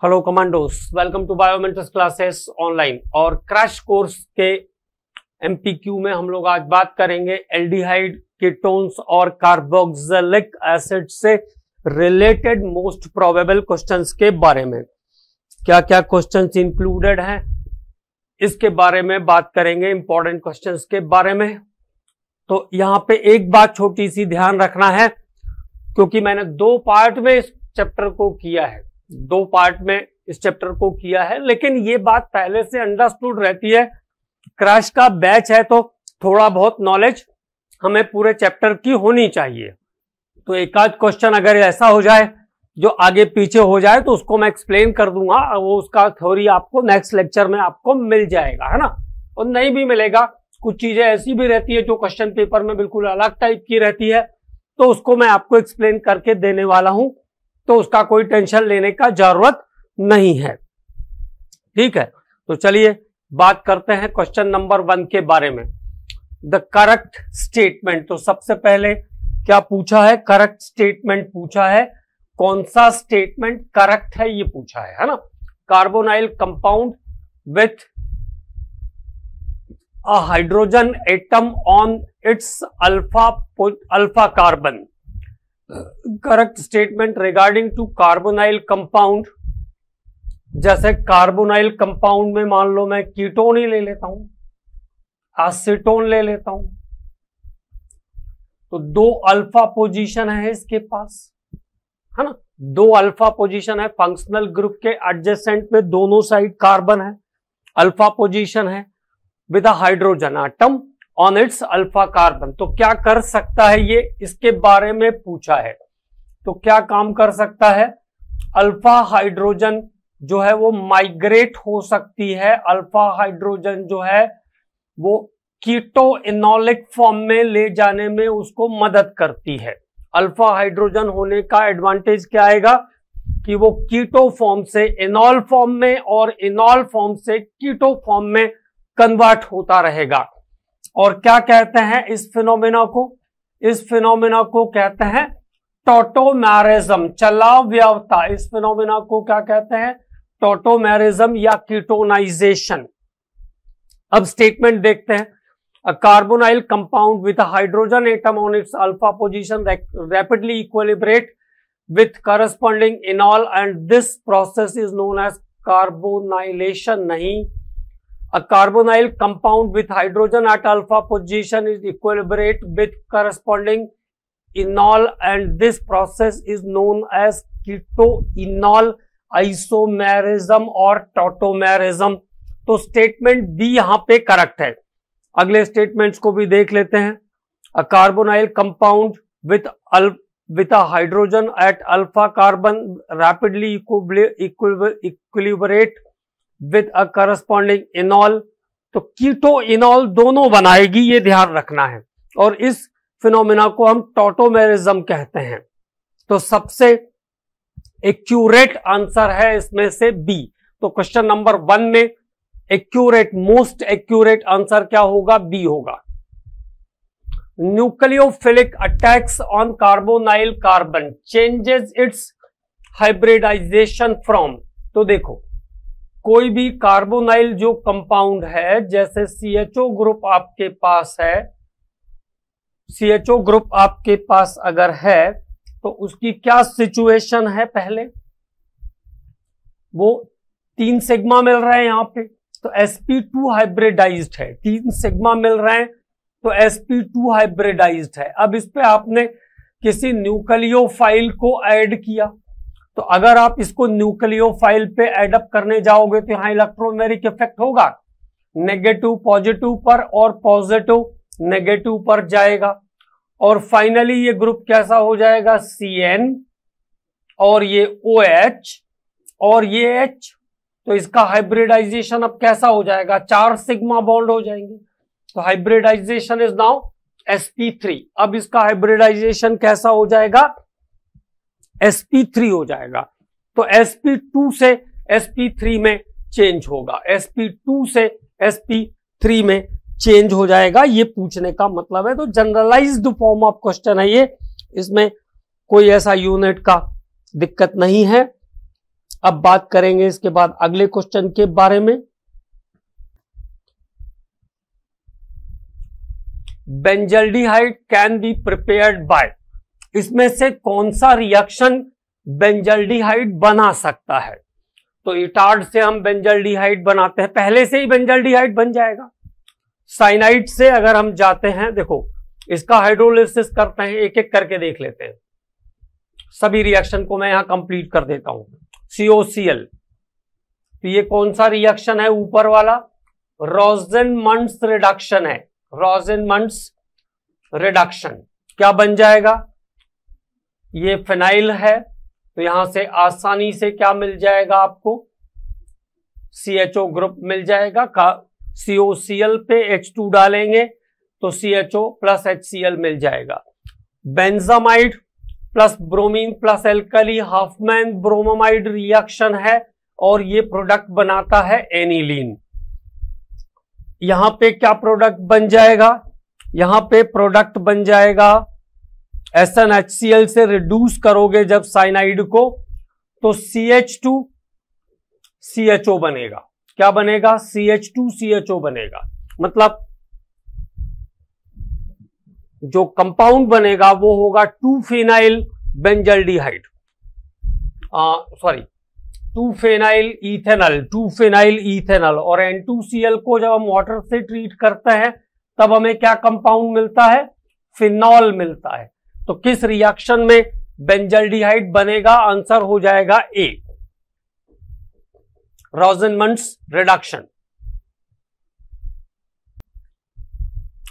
Hello commandos, welcome to biometrics classes online. और crash course के MPQ में हम लोग आज बात करेंगे एल्डिहाइड, कीटोन्स और कार्बोक्सिलिक एसिड से रिलेटेड मोस्ट प्रोबेबल क्वेश्चंस के बारे में। क्या क्या क्वेश्चंस इंक्लूडेड हैं इसके बारे में बात करेंगे, इंपॉर्टेंट क्वेश्चंस के बारे में। तो यहां पे एक बात छोटी सी ध्यान रखना है, क्योंकि मैंने दो पार्ट में इस चैप्टर को किया है, लेकिन ये बात पहले से अंडरस्टूड रहती है। क्रैश का बैच है तो थोड़ा बहुत नॉलेज हमें पूरे चैप्टर की होनी चाहिए। तो एक आध क्वेश्चन अगर ऐसा हो जाए जो आगे पीछे हो जाए तो उसको मैं एक्सप्लेन कर दूंगा, वो उसका थ्योरी आपको नेक्स्ट लेक्चर में आपको मिल जाएगा, है ना। और नहीं भी मिलेगा, कुछ चीजें ऐसी भी रहती है जो क्वेश्चन पेपर में बिल्कुल अलग टाइप की रहती है, तो उसको मैं आपको एक्सप्लेन करके देने वाला हूं, तो उसका कोई टेंशन लेने का जरूरत नहीं है। ठीक है, तो चलिए बात करते हैं क्वेश्चन नंबर 1 के बारे में, द करेक्ट स्टेटमेंट। तो सबसे पहले क्या पूछा है? करेक्ट स्टेटमेंट पूछा है। कौन सा स्टेटमेंट करेक्ट है ये पूछा है ना। Carbonyl compound with a hydrogen atom on its alpha carbon. Correct statement regarding to carbonyl compound, जैसे कार्बोनाइल कंपाउंड में मान लो मैं कीटोन ही ले लेता हूं, एसीटोन ले लेता हूं, तो 2 अल्फा पोजीशन है इसके पास, है ना। 2 अल्फा पोजीशन है, फंक्शनल ग्रुप के एडजेसेंट में दोनों साइड कार्बन है, अल्फा पोजीशन है with a hydrogen atom on its alpha carbon. तो क्या कर सकता है ये, इसके बारे में पूछा है। तो क्या काम कर सकता है? अल्फा हाइड्रोजन जो है वो माइग्रेट हो सकती है, अल्फा हाइड्रोजन जो है वो कीटो इनोलिक फॉर्म में ले जाने में उसको मदद करती है। अल्फा हाइड्रोजन होने का एडवांटेज क्या आएगा कि वो कीटो फॉर्म से इनॉल फॉर्म में और इनॉल फॉर्म से कीटो फॉर्म में कन्वर्ट होता रहेगा। और क्या कहते हैं इस फिनोमेना को? इस फिनोमेना को कहते हैं टॉटोमेरिज्म, चलाव्यवता। इस फिनोमेना को क्या कहते हैं? टॉटोमेरिज्म या कीटोनाइजेशन। अब स्टेटमेंट देखते हैं। A carbonyl compound with a hydrogen atom on its alpha position rapidly equilibrate with corresponding enol and this process is known as carbonylation. नहीं, a carbonyl compound with hydrogen at alpha position is equilibrate with corresponding enol and this process is known as keto-enol isomerism और tautomerism। तो statement B यहां पे correct है। अगले statements को भी देख लेते हैं। a carbonyl compound with a hydrogen at alpha carbon rapidly equilibrate with a corresponding इनॉल। तो कीटो इनॉल दोनों बनाएगी, ये ध्यान रखना है। और इस फिनोमेना को हम टॉटोमेरिज्म कहते हैं। तो सबसे एक्यूरेट आंसर है इसमें से बी। तो क्वेश्चन नंबर 1 में एक्यूरेट, मोस्ट एक्यूरेट आंसर क्या होगा? बी होगा। Nucleophilic attacks on carbonyl carbon changes its hybridisation from. तो देखो, कोई भी कार्बोनाइल जो कंपाउंड है, जैसे CHO ग्रुप आपके पास है, CHO ग्रुप आपके पास अगर है तो उसकी क्या सिचुएशन है? पहले वो 3 सिग्मा मिल रहे हैं यहां पे, तो sp2 हाइब्रिडाइज्ड है। 3 सिग्मा मिल रहे हैं तो sp2 हाइब्रिडाइज्ड है। अब इस पे आपने किसी न्यूक्लियोफाइल को ऐड किया, तो अगर आप इसको न्यूक्लियोफाइल पे एडअप करने जाओगे तो यहां इलेक्ट्रोमेरिक इफेक्ट होगा, नेगेटिव पॉजिटिव पर और पॉजिटिव नेगेटिव पर जाएगा। और फाइनली ये ग्रुप कैसा हो जाएगा? CN और ये OH और ये H। तो इसका हाइब्रिडाइजेशन अब कैसा हो जाएगा? 4 सिग्मा बॉन्ड हो जाएंगे। तो हाइब्रिडाइजेशन इज नाउ sp3। अब इसका हाइब्रिडाइजेशन कैसा हो जाएगा? sp3 हो जाएगा। तो sp2 से sp3 में चेंज होगा, sp2 से sp3 में चेंज हो जाएगा, ये पूछने का मतलब है। तो जनरलाइज्ड फॉर्म ऑफ क्वेश्चन है ये, इसमें कोई ऐसा यूनिट का दिक्कत नहीं है। अब बात करेंगे इसके बाद अगले क्वेश्चन के बारे में। Benzaldehyde can be prepared bye, इसमें से कौन सा रिएक्शन बेंजल्डिहाइड बना सकता है? तो इटार्ड से हम बेंजल्डिहाइड बनाते हैं, पहले से ही बेंजल्डिहाइड बन जाएगा। साइनाइड से अगर हम जाते हैं, देखो इसका हाइड्रोलिसिस करते हैं, एक एक करके देख लेते हैं। सभी रिएक्शन को मैं यहां कंप्लीट कर देता हूं। COCl, तो ये कौन सा रिएक्शन है? ऊपर वाला रोजेनमंड्स रिडक्शन है। रोजेनमंड्स रिडक्शन क्या बन जाएगा? ये फिनाइल है, तो यहां से आसानी से क्या मिल जाएगा आपको? CHO ग्रुप मिल जाएगा। COCl पे H2 डालेंगे तो CHO प्लस HCl मिल जाएगा। Benzamide plus bromine plus alkali Hopman bromamide reaction है और ये प्रोडक्ट बनाता है एनिलीन। यहां पे क्या प्रोडक्ट बन जाएगा? यहां पे प्रोडक्ट बन जाएगा SnHCl से रिड्यूस करोगे जब साइनाइड को, तो CH2CHO बनेगा। क्या बनेगा? CH2CHO बनेगा। मतलब जो कंपाउंड बनेगा वो होगा 2-फेनाइल बेंजल्डिहाइड, सॉरी 2-फेनाइल इथेनॉल, 2-फेनाइल इथेनॉल। और N2Cl को जब हम वाटर से ट्रीट करते हैं तब हमें क्या कंपाउंड मिलता है? फिनॉल मिलता है। तो किस रिएक्शन में बेंजल्डिहाइड बनेगा? आंसर हो जाएगा A, रोजेनमंड्स रिडक्शन।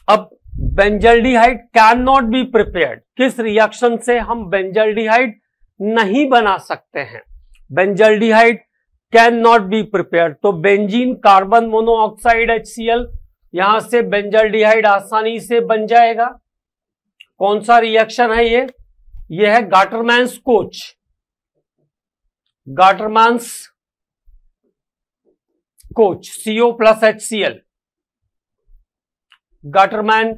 अब benzaldehyde can not be prepared, किस रिएक्शन से हम बेंजल्डिहाइड नहीं बना सकते हैं? Benzaldehyde can not be prepared, तो बेंजीन कार्बन मोनोऑक्साइड HCl, यहां से बेंजल्डिहाइड आसानी से बन जाएगा। कौन सा रिएक्शन है ये? ये है Gattermann's Koch, Gattermann's Koch CO plus HCl, Gattermann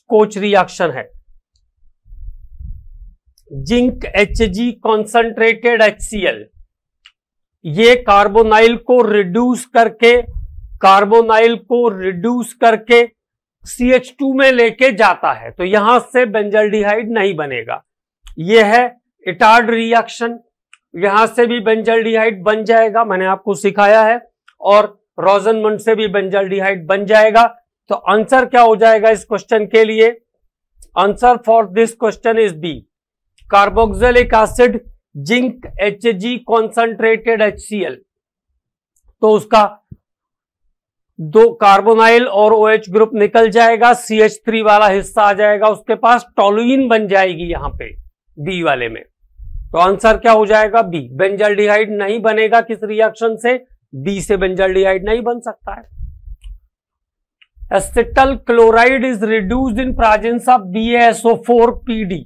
Koch reaction है। जिंक Hg कॉन्सेंट्रेटेड HCl, ये कार्बोनाइल को रिड्यूस करके CH2 में लेके जाता है, तो यहां से बेंजल्डिहाइड नहीं बनेगा। ये है इटार्ड रिएक्शन, यहां से भी बेंजल्डिहाइड बन जाएगा, मैंने आपको सिखाया है। और रोजेनमंड से भी बेंजल्डिहाइड बन जाएगा। तो आंसर क्या हो जाएगा इस क्वेश्चन के लिए? Answer for this question is B, carboxylic acid zinc Hg concentrated HCl। तो उसका 2 कार्बोनाइल और OH ग्रुप निकल जाएगा, CH3 वाला हिस्सा आ जाएगा उसके पास, टोलुइन बन जाएगी यहां पे बी वाले में। तो आंसर क्या हो जाएगा? बी, बेंजल्डिहाइड नहीं बनेगा। किस रिएक्शन से? बी से बेंजल्डिहाइड नहीं बन सकता है। Acetyl chloride is reduced in presence of BaSO4 PD।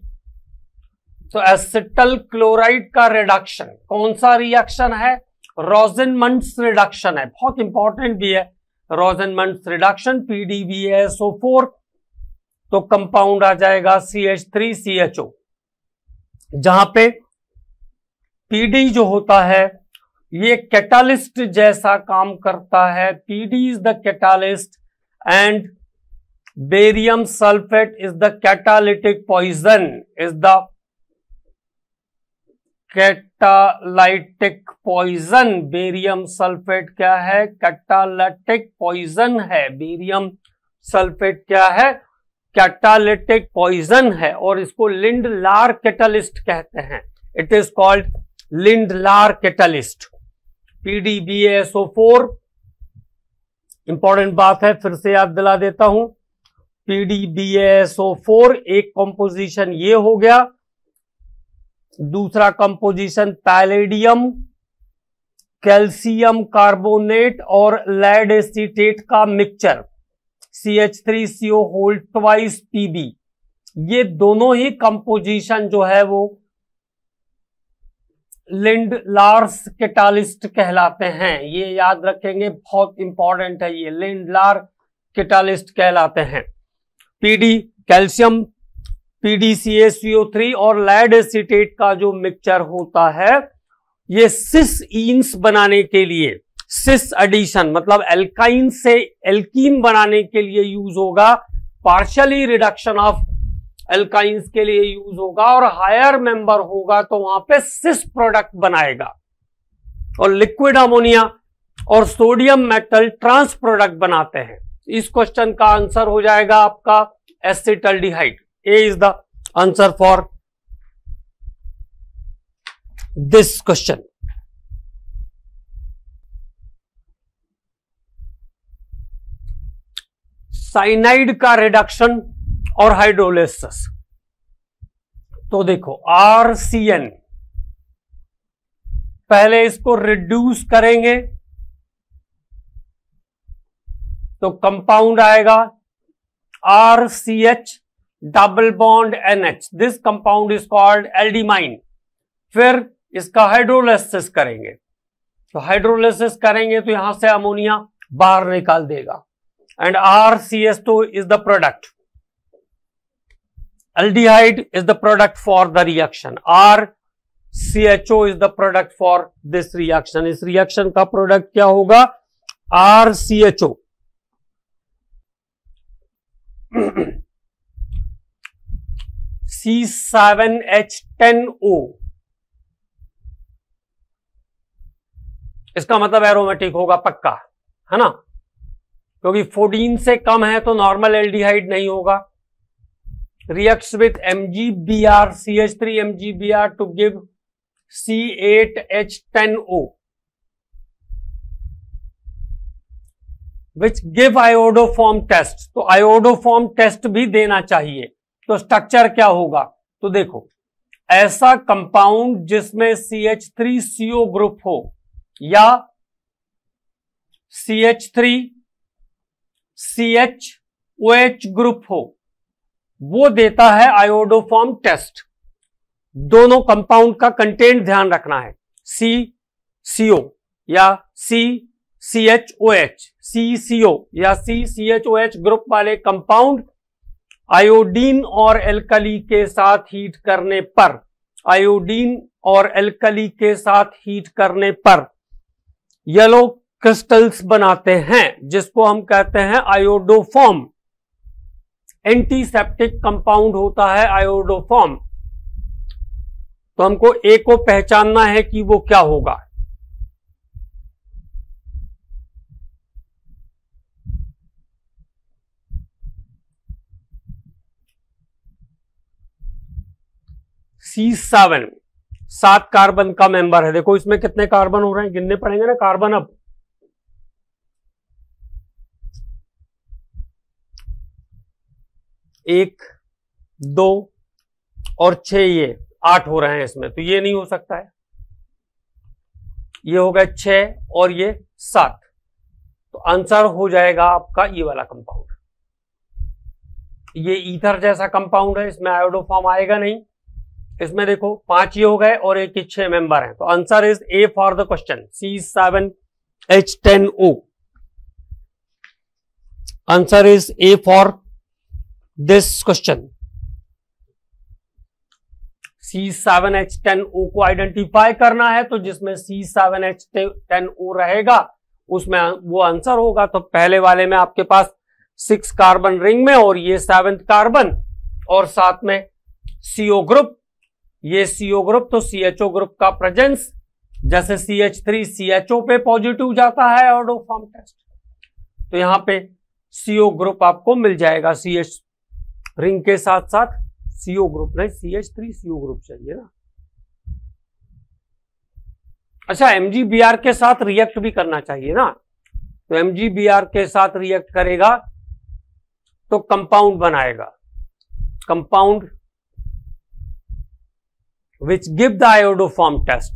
तो एसिटल क्लोराइड का रिडक्शन कौन सा रिएक्शन है? रोजेनमंड्स रिडक्शन है, बहुत इंपॉर्टेंट भी है। रोजेनमंड्स रिडक्शन PdBaSO4, तो कंपाउंड आ जाएगा CH3CHO, जहां पे PD जो होता है ये कैटालिस्ट जैसा काम करता है। PD is the catalyst and barium sulphate is the catalytic poison, is the catalytic poison. Barium sulphate क्या है? कैटालिटिक पॉइजन है। बेरियम सल्फेट क्या है? कैटालिटिक पॉइजन है, और इसको लिंड-लार कैटालिस्ट कहते हैं। It is called Lindlar catalyst. PdBaSO4, important बात है, फिर से याद दिला देता हूं। PdBaSO4 एक कंपोजिशन ये हो गया, दूसरा कंपोजिशन पैलेडियम, कैल्शियम कार्बोनेट और लेड एसीटेट का mixture CH3CO whole twice Pb। ये दोनों ही कंपोजिशन जो है वो लिंड-लार्स कैटालिस्ट कहलाते हैं। ये याद रखेंगे, बहुत इंपॉर्टेंट है, ये लिंड-लार कैटालिस्ट कहलाते हैं। PD कैल्शियम, PdCaCO3 और लेड एसीटेट का जो मिक्सचर होता है ये सिस ईन्स बनाने के लिए, सिस एडिशन मतलब एल्काइन से एल्कीन बनाने के लिए यूज होगा, पार्शियली रिडक्शन ऑफ एल्काइंस के लिए यूज होगा, और हायर मेंबर होगा तो वहां पे सिस प्रोडक्ट बनाएगा, और लिक्विड अमोनिया और सोडियम मेटल ट्रांस प्रोडक्ट बनाते हैं। इस क्वेश्चन का आंसर हो जाएगा आपका acetaldehyde. A is the answer for this question. Cyanide का रिडक्शन और हाइड्रोलिसिस, तो देखो RCN, पहले इसको रिड्यूस करेंगे तो कंपाउंड आएगा RCH double bond NH, this compound is called aldimine. फिर इसका हाइड्रोलिसिस करेंगे, तो हाइड्रोलिसिस करेंगे तो यहां से अमोनिया बाहर निकाल देगा, and RCH2 is the product. Aldehyde is the product for the reaction. RCHO is the product for this reaction. इस रिएक्शन का प्रोडक्ट क्या होगा? RCHO. C7H10O, इसका मतलब एरोमेटिक होगा पक्का, है ना, क्योंकि 14 से कम है तो नॉर्मल एल्डिहाइड नहीं होगा। Reacts with MgBr CH3 MgBr to give C8H10O which give iodoform test, तो आयोडोफॉर्म टेस्ट भी देना चाहिए। तो स्ट्रक्चर क्या होगा? तो देखो, ऐसा कंपाउंड जिसमें CH3CO ग्रुप हो या CH3CHOH ग्रुप हो, वो देता है आयोडोफॉर्म टेस्ट। दोनों कंपाउंड का कंटेंट ध्यान रखना है, CCO या CCHOH, CCO या CCHOH ग्रुप वाले कंपाउंड आयोडीन और एल्कली के साथ हीट करने पर, आयोडीन और एल्कली के साथ हीट करने पर येलो क्रिस्टल्स बनाते हैं, जिसको हम कहते हैं आयोडोफॉर्म। एंटीसेप्टिक कंपाउंड होता है आयोडोफॉर्म। तो हमको ए को पहचानना है कि वो क्या होगा। C7 7 कार्बन का मेंबर है। देखो इसमें कितने कार्बन हो रहे हैं, गिनने पड़ेंगे ना कार्बन। अब 1 2 और 6, ये 8 हो रहे हैं इसमें, तो ये नहीं हो सकता है। ये हो गया 6 और ये 7, तो आंसर हो जाएगा आपका ये वाला कंपाउंड। ये ईथर जैसा कंपाउंड है, इसमें आयोडोफॉर्म आएगा नहीं। इसमें देखो 5 ये हो गए और एक 6 मेंबर हैं, तो answer is A for the question, C7H10O। Answer is A for this question. C7H10O को आइडेंटिफाई करना है, तो जिसमें C7H10O रहेगा उसमें वो आंसर होगा। तो पहले वाले में आपके पास 6 कार्बन रिंग में और ये 7th कार्बन, और साथ में CO ग्रुप, ये CO ग्रुप, तो CHO ग्रुप का प्रेजेंस, जैसे CH3CHO पे पॉजिटिव जाता है आयोडोफॉर्म टेस्ट, तो यहां पे CO ग्रुप आपको मिल जाएगा। CH रिंग के साथ साथ CO ग्रुप नहीं, CH3CO ग्रुप चाहिए ना। अच्छा, MgBr के साथ रिएक्ट भी करना चाहिए ना, तो MgBr के साथ रिएक्ट करेगा तो कंपाउंड बनाएगा, compound which give the iodoform test.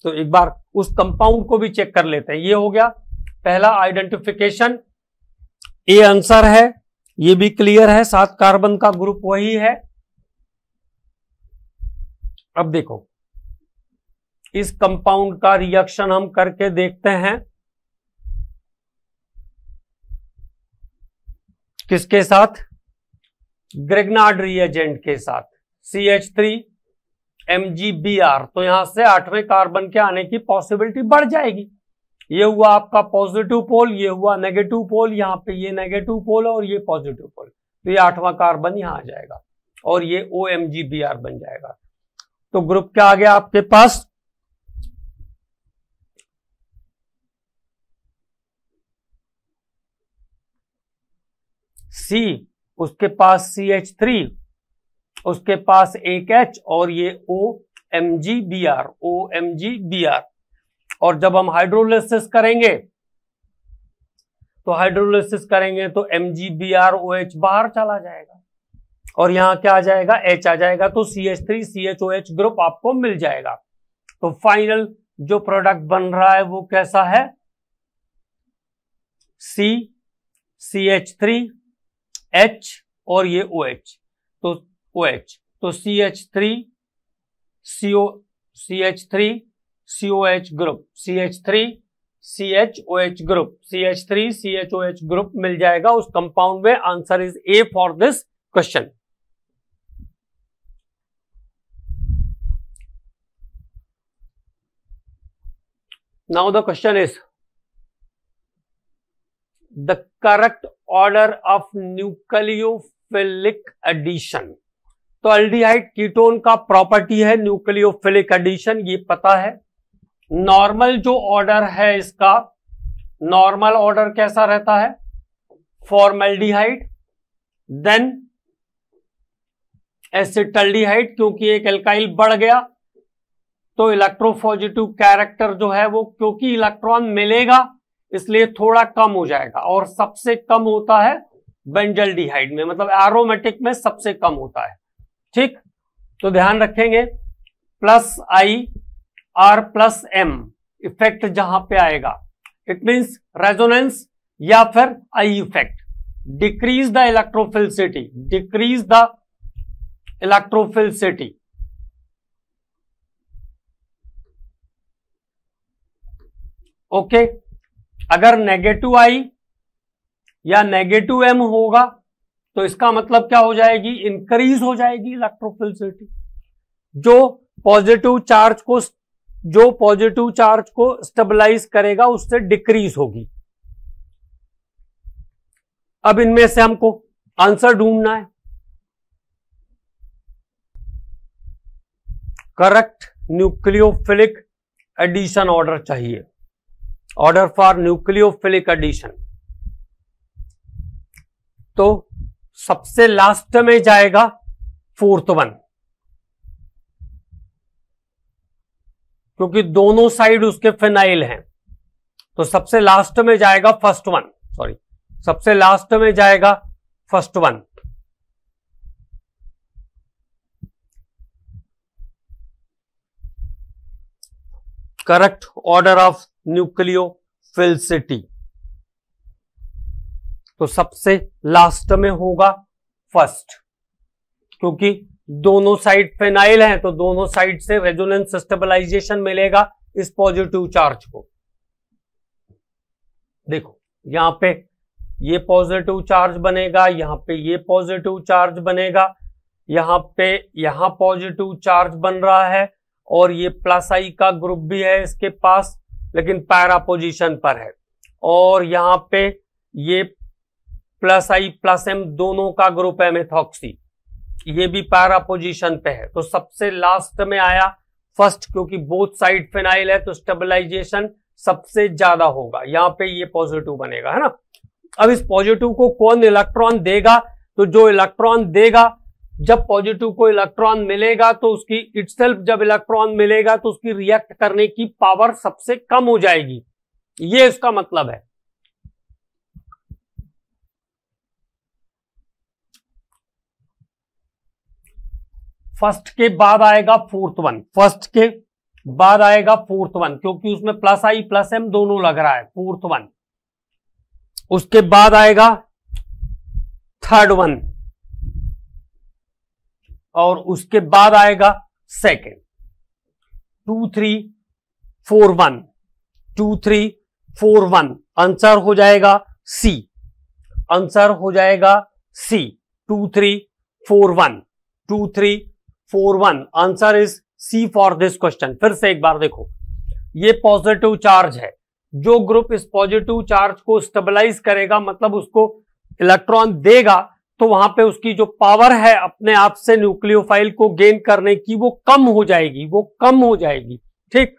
तो एक बार उस कंपाउंड को भी चेक कर लेते हैं। ये हो गया पहला आइडेंटिफिकेशन, ए आंसर है, ये भी क्लियर है, 7 कार्बन का ग्रुप वही है। अब देखो इस कंपाउंड का रिएक्शन हम करके देखते हैं, किसके साथ? ग्रिग्नार्ड रिएजेंट के साथ। CH3 MgBr, तो यहां से 8वें कार्बन के आने की पॉसिबिलिटी बढ़ जाएगी। ये हुआ आपका पॉजिटिव पोल, ये हुआ नेगेटिव पोल, यहाँ पे ये नेगेटिव पोल और ये पॉजिटिव पोल, तो ये 8वां कार्बन यहां आ जाएगा और ये OMgBr बन जाएगा। तो ग्रुप क्या आ गया आपके पास, C, उसके पास CH3, उसके पास एक H और ये OMgBr। और जब हम हाइड्रोलिसिस करेंगे तो MgBrOH बाहर चला जाएगा और यहां क्या आ जाएगा, H आ जाएगा, तो CH3CHOH ग्रुप आपको मिल जाएगा। तो फाइनल जो प्रोडक्ट बन रहा है वो कैसा है, CH3H और ये OH, तो OH, तो CH3COH group, CH3CHOH group, CH3CHOH group मिल जाएगा उस कंपाउंड में। Answer is A for this question. Now the question is the correct order of nucleophilic addition. तो अल्डिहाइड कीटोन का प्रॉपर्टी है न्यूक्लियोफिलिक एडिशन, ये पता है। नॉर्मल जो ऑर्डर है इसका, नॉर्मल ऑर्डर कैसा रहता है, फॉर्मल्डिहाइड, देन एसिटल्डिहाइड, क्योंकि एक एल्काइल बढ़ गया तो इलेक्ट्रोपॉजिटिव कैरेक्टर जो है वो, क्योंकि इलेक्ट्रॉन मिलेगा इसलिए थोड़ा कम हो जाएगा, और सबसे कम होता है बेंजल्डिहाइड में, मतलब एरोमेटिक में सबसे कम होता है। ठीक, तो ध्यान रखेंगे +I+R+M इफेक्ट जहां पे आएगा, इट मींस रेजोनेंस या फिर I effect, decrease the electrophilicity, okay. अगर नेगेटिव आई या नेगेटिव एम होगा तो इसका मतलब क्या हो जाएगी, इंक्रीज हो जाएगी इलेक्ट्रोफिलिसिटी। जो पॉजिटिव चार्ज को स्टेबलाइज करेगा उससे डिक्रीज होगी। अब इनमें से हमको आंसर ढूंढना है। करेक्ट न्यूक्लियोफिलिक एडिशन ऑर्डर चाहिए, ऑर्डर फॉर न्यूक्लियोफिलिक एडिशन। तो सबसे लास्ट में जाएगा 4th वन, क्योंकि दोनों साइड उसके फिनाइल हैं, तो सबसे लास्ट में जाएगा फर्स्ट वन, सबसे लास्ट में जाएगा first one. Correct order of nucleophilicity, तो सबसे लास्ट में होगा फर्स्ट, क्योंकि दोनों साइड फिनाइल हैं तो दोनों साइड से रेजोनेंस स्टेबलाइजेशन मिलेगा इस पॉजिटिव चार्ज को। देखो यहां पे ये पॉजिटिव चार्ज बनेगा, यहां पे ये पॉजिटिव चार्ज बनेगा, यहां पॉजिटिव चार्ज बन रहा है और ये +I का ग्रुप भी है इसके पास, लेकिन पैरा पोजीशन पर है, और यहां पे ये +I+M दोनों का ग्रुप है मेथॉक्सी, ये भी पैरा पोजीशन पे है। तो सबसे लास्ट में आया फर्स्ट, क्योंकि बोथ साइड फिनाइल है तो स्टेबलाइजेशन सबसे ज्यादा होगा। यहां पे ये पॉजिटिव बनेगा, है ना। अब इस पॉजिटिव को कौन इलेक्ट्रॉन देगा, तो जो इलेक्ट्रॉन देगा, जब पॉजिटिव को इलेक्ट्रॉन मिलेगा तो उसकी इटसेल्फ, जब इलेक्ट्रॉन मिलेगा तो उसकी रिएक्ट करने की पावर सबसे कम हो जाएगी, ये इसका मतलब है। फर्स्ट के बाद आएगा 4th वन, फर्स्ट के बाद आएगा 4th वन, क्योंकि उसमें +I+M दोनों लग रहा है, 4th वन। उसके बाद आएगा 3rd वन, और उसके बाद आएगा सेकेंड। 2 3 4 1, 2 3 4 1, आंसर हो जाएगा सी, आंसर हो जाएगा C. 2 3 4 1, 2 3 4 1, answer is C for this question. फिर से एक बार देखो, ये पॉजिटिव चार्ज है, जो ग्रुप इस पॉजिटिव चार्ज को स्टेबलाइज करेगा, मतलब उसको इलेक्ट्रॉन देगा, तो वहां पे उसकी जो पावर है अपने आप से न्यूक्लियोफाइल को गेन करने की वो कम हो जाएगी, वो कम हो जाएगी। ठीक,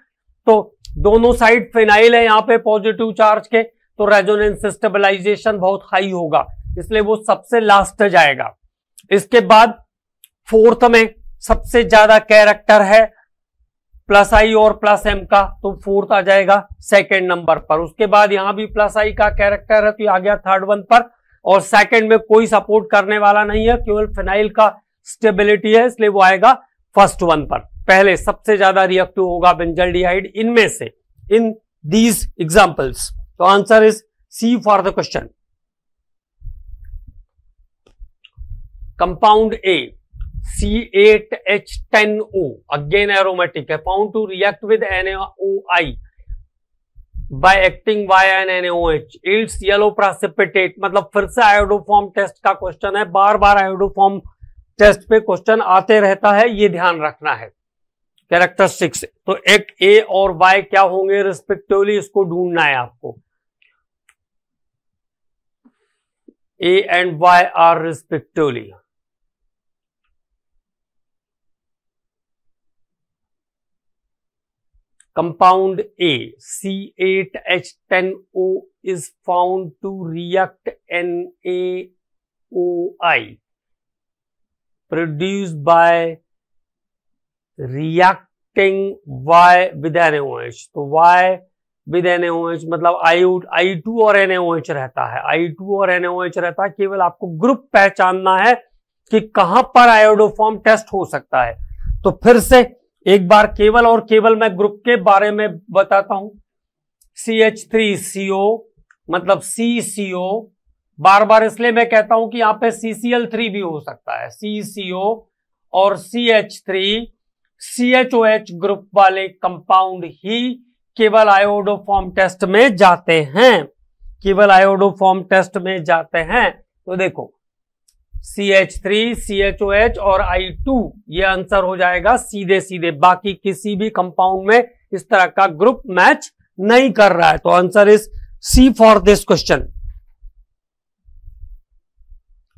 तो दोनों साइड फिनाइल है यहाँ पे पॉजिटिव चार्ज के, तो रेजोनेंस स्टेबलाइजेशन बहुत हाई होगा, इसलिए वो सबसे लास्ट जाएगा। इसके बाद फोर्थ में सबसे ज्यादा कैरेक्टर है प्लस आई और प्लस एम का, तो फोर्थ आ जाएगा सेकेंड नंबर पर। उसके बाद यहां भी प्लस आई का कैरेक्टर है, तो ये आ गया थर्ड वन पर, और सेकंड में कोई सपोर्ट करने वाला नहीं है, केवल फिनाइल का स्टेबिलिटी है, इसलिए वो आएगा फर्स्ट वन पर। पहले सबसे ज्यादा रिएक्टिव होगा बेंजल्डिहाइड इनमें से, इन दीज एग्जांपल्स। तो answer is C for the question. Compound A C8H10O again aromatic है, found to react with NaOI by acting via NaOH, yields yellow precipitate। मतलब फिर से आयोडोफॉर्म टेस्ट का क्वेश्चन है, बार बार आयोडोफॉर्म टेस्ट पे question आते रहता है, ये ध्यान रखना है कैरेक्टरिस्टिक्स। तो एक ए और वाई क्या होंगे रिस्पेक्टिवली, इसको ढूंढना है आपको। A and Y are respectively compound A C8H10O is found to react NaOI produced by reacting Y with NaOH। तो Y with NaOH मतलब I2 और NaOH रहता है, I2 और NaOH रहता है। केवल आपको ग्रुप पहचानना है कि कहां पर आयोडोफॉर्म टेस्ट हो सकता है। तो फिर से एक बार केवल और केवल मैं ग्रुप के बारे में बताता हूं। CH3CO मतलब CCO, बार बार इसलिए मैं कहता हूं कि यहां पे CCl3 भी हो सकता है, CCO और CH3 CHOH ग्रुप वाले कंपाउंड ही केवल आयोडोफॉर्म टेस्ट में जाते हैं, केवल आयोडोफॉर्म टेस्ट में जाते हैं। तो देखो CH3 CHOH और I2, ये आंसर हो जाएगा सीधे सीधे। बाकी किसी भी कंपाउंड में इस तरह का ग्रुप मैच नहीं कर रहा है, तो answer is C for this question.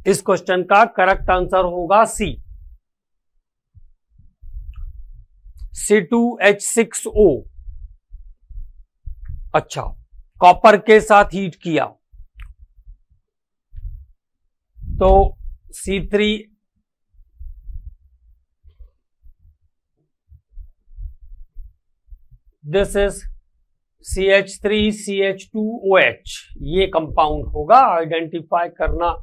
इस क्वेश्चन का करेक्ट आंसर होगा सी। C2H6O, अच्छा, कॉपर के साथ हीट किया तो C3 दिस इज CH3CH2OH, ये कंपाउंड होगा, आइडेंटिफाई करना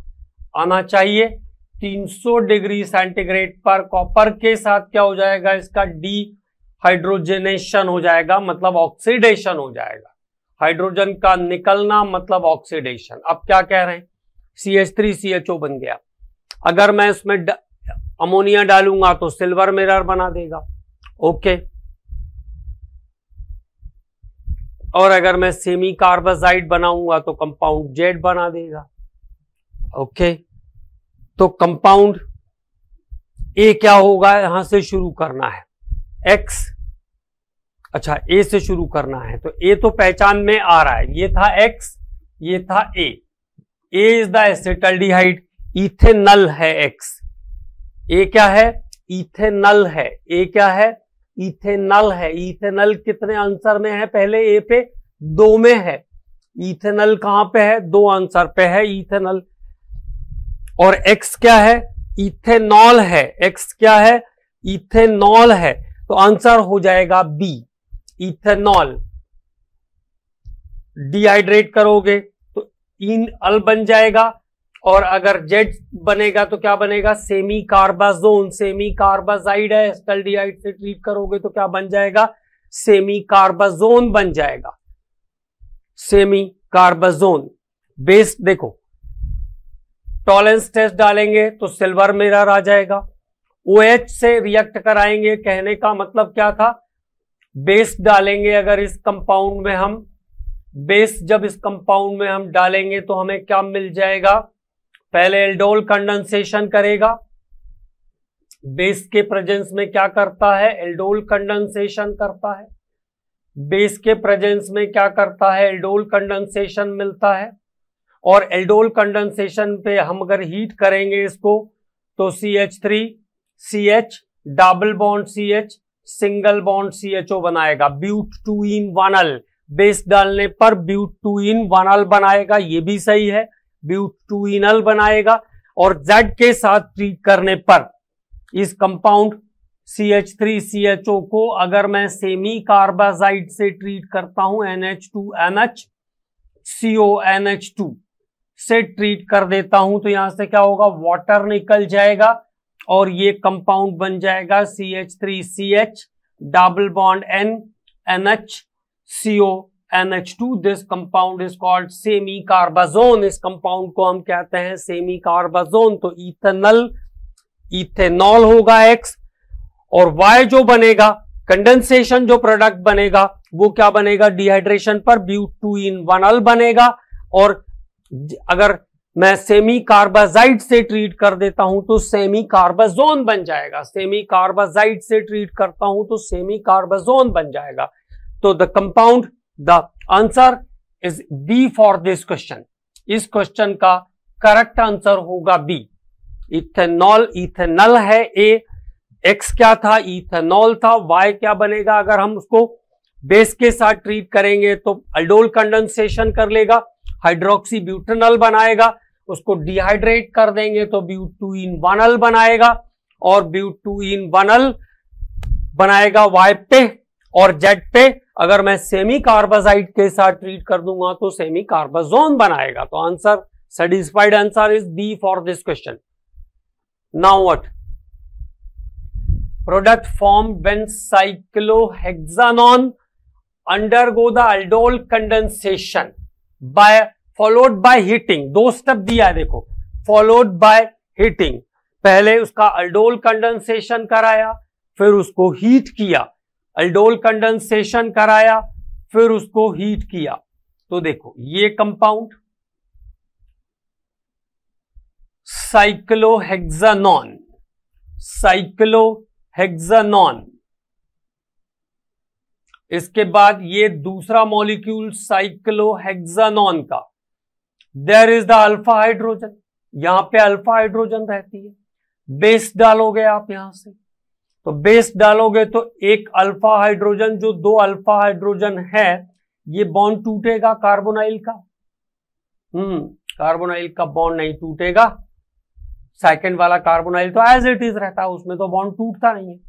आना चाहिए। 300 डिग्री सेंटीग्रेड पर कॉपर के साथ क्या हो जाएगा, इसका डिहाइड्रोजनेशन हो जाएगा, मतलब ऑक्सीडेशन हो जाएगा। हाइड्रोजन का निकलना मतलब ऑक्सीडेशन। अब क्या कह रहे हैं, CH3CHO बन गया। अगर मैं इसमें अमोनिया डालूंगा तो सिल्वर मिरर बना देगा, ओके। और अगर मैं सेमी कार्बाजाइड बनाऊंगा तो कंपाउंड जेड बना देगा, ओके। तो कंपाउंड ए क्या होगा, यहां से शुरू करना है, एक्स, अच्छा ए से शुरू करना है, तो ए तो पहचान में आ रहा है, ये था एक्स, ये था ए इज द एसिटाल्डिहाइड, इथेनल है एक्स, ए क्या है, इथेनल है, ए क्या है, इथेनल है। इथेनल कितने आंसर में है, पहले ए पे 2 में है, इथेनल कहां पे है, 2 आंसर पे है इथेनल। और एक्स क्या है, इथेनॉल है, एक्स क्या है, इथेनॉल है, तो आंसर हो जाएगा बी, इथेनॉल। डिहाइड्रेट करोगे तो इन अल बन जाएगा, और अगर जेड बनेगा तो क्या बनेगा, सेमी कार्बाजोन, सेमी कार्बाजाइड है, एसिटाल्डिहाइड से ट्रीट करोगे तो क्या बन जाएगा, सेमी कार्बाजोन बन जाएगा, सेमी कार्बाजोन। बेस देखो, टॉलेंस टेस्ट डालेंगे तो सिल्वर मिरर आ जाएगा, OH से रिएक्ट कराएंगे, कहने का मतलब क्या था, बेस डालेंगे अगर इस कंपाउंड में हम, बेस जब इस कंपाउंड में हम डालेंगे तो हमें क्या मिल जाएगा, पहले एल्डोल कंडेंसेशन करेगा, बेस के प्रेजेंस में क्या करता है, एल्डोल कंडेंसेशन करता है। बेस के प्रेजेंस में क्या करता है, एल्डोल कंडेंसेशन मिलता है। और एल्डोल कंडेंसेशन पे हम अगर हीट करेंगे इसको तो CH3 CH double bond CH single bond CHO बनाएगा, ब्यूट 2 इन 1 बेस डालने पर ब्यूट 2 इन 1 बनाएगा, ये भी सही है, ब्यूट 2 इन बनाएगा। और Z के साथ ट्रीट करने पर इस कंपाउंड CH3 CHO को अगर मैं सेमी कार्बाजाइड से ट्रीट करता हूं, NH2MH CONH2 से ट्रीट कर देता हूं, तो यहां से क्या होगा, वाटर निकल जाएगा और ये कंपाउंड बन जाएगा CH3 CH double bond N NH CONH2। This compound is called semicarbazone. इस कंपाउंड को हम कहते हैं सेमी कार्बाजोन। तो इथेनॉल होगा X, और Y जो बनेगा, कंडेंसेशन जो प्रोडक्ट बनेगा वो क्या बनेगा, डिहाइड्रेशन पर ब्यूट 2 इन 1 बनेगा। और अगर मैं सेमी कार्बाजाइड से ट्रीट कर देता हूं तो सेमी कार्बाजोन बन जाएगा, सेमी कार्बाजाइड से ट्रीट करता हूं तो सेमी कार्बाजोन बन जाएगा। तो the compound, the answer is B for this question. इस क्वेश्चन का करेक्ट आंसर होगा बी। इथेनॉल, इथेनॉल है ए, एक्स क्या था, इथेनॉल था, वाई क्या बनेगा, अगर हम उसको बेस के साथ ट्रीट करेंगे तो अल्डोल कंडेंसेशन कर लेगा, हाइड्रोक्सी ब्यूटेनॉल बनाएगा, उसको डिहाइड्रेट कर देंगे तो ब्यूट 2 इन 1 बनाएगा, और ब्यूट 2 इन 1 बनाएगा वाई पे, और जेड पे अगर मैं सेमी कार्बाजाइड के साथ ट्रीट कर दूंगा तो सेमी कार्बाजोन बनाएगा। तो answer, satisfied answer is B for this question. Now what, product formed when cyclohexanon undergo the aldol condensation by followed by heating। 2 step दिया है देखो, followed by heating। पहले उसका aldol कंडेंसेशन कराया, फिर उसको हीट किया, aldol कंडेंसेशन कराया, फिर उसको हीट किया। तो देखो ये कंपाउंड साइक्लोहेक्सानॉन, साइक्लोहेक्सानॉन, इसके बाद ये दूसरा मॉलिक्यूल साइक्लोहेक्सानॉन का, there is the alpha hydrogen, यहां पे अल्फा हाइड्रोजन रहती है, बेस डालोगे आप यहां से, तो बेस डालोगे तो एक अल्फा हाइड्रोजन, जो 2 अल्फा हाइड्रोजन है, ये बॉन्ड टूटेगा कार्बोनाइल का, कार्बोनाइल का बॉन्ड नहीं टूटेगा, सेकंड वाला कार्बोनाइल तो एज इट इज रहता है, उसमें तो बॉन्ड टूटता नहीं है।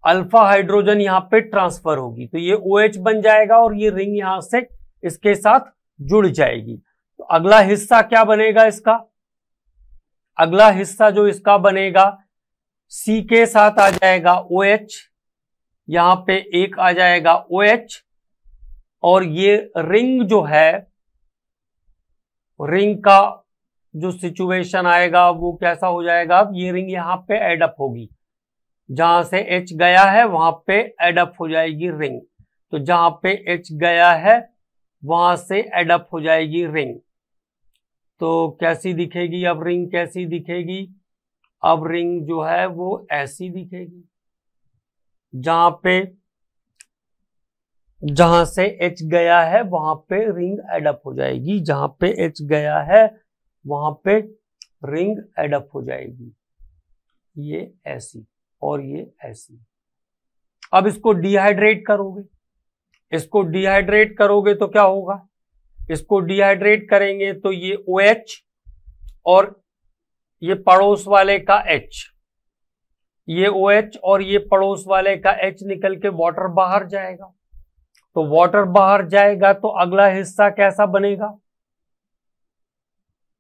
अल्फा हाइड्रोजन यहां पे ट्रांसफर होगी तो ये OH बन जाएगा और ये रिंग यहां से इसके साथ जुड़ जाएगी। तो अगला हिस्सा क्या बनेगा इसका, अगला हिस्सा जो इसका बनेगा, C के साथ आ जाएगा OH, यहां पे एक आ जाएगा OH, और ये रिंग जो है, रिंग का जो सिचुएशन आएगा वो कैसा हो जाएगा, अब ये रिंग यहां पे एडअप होगी, जहां से H गया है वहां पे एडअप हो जाएगी रिंग, तो जहां पे H गया है वहां से एडअप हो जाएगी रिंग। तो कैसी दिखेगी अब रिंग, कैसी दिखेगी, अब रिंग जो है वो ऐसी दिखेगी, जहां से H गया है वहां पे रिंग एडअप हो जाएगी, जहां पे H गया है वहां पे रिंग एडअप हो जाएगी, ये ऐसी और ये ऐसी। अब इसको डिहाइड्रेट करोगे, इसको डिहाइड्रेट करोगे तो क्या होगा, इसको डिहाइड्रेट करेंगे तो ये OH और ये पड़ोस वाले का H, ये OH और ये पड़ोस वाले का H निकल के वाटर बाहर जाएगा, तो वाटर बाहर जाएगा तो अगला हिस्सा कैसा बनेगा,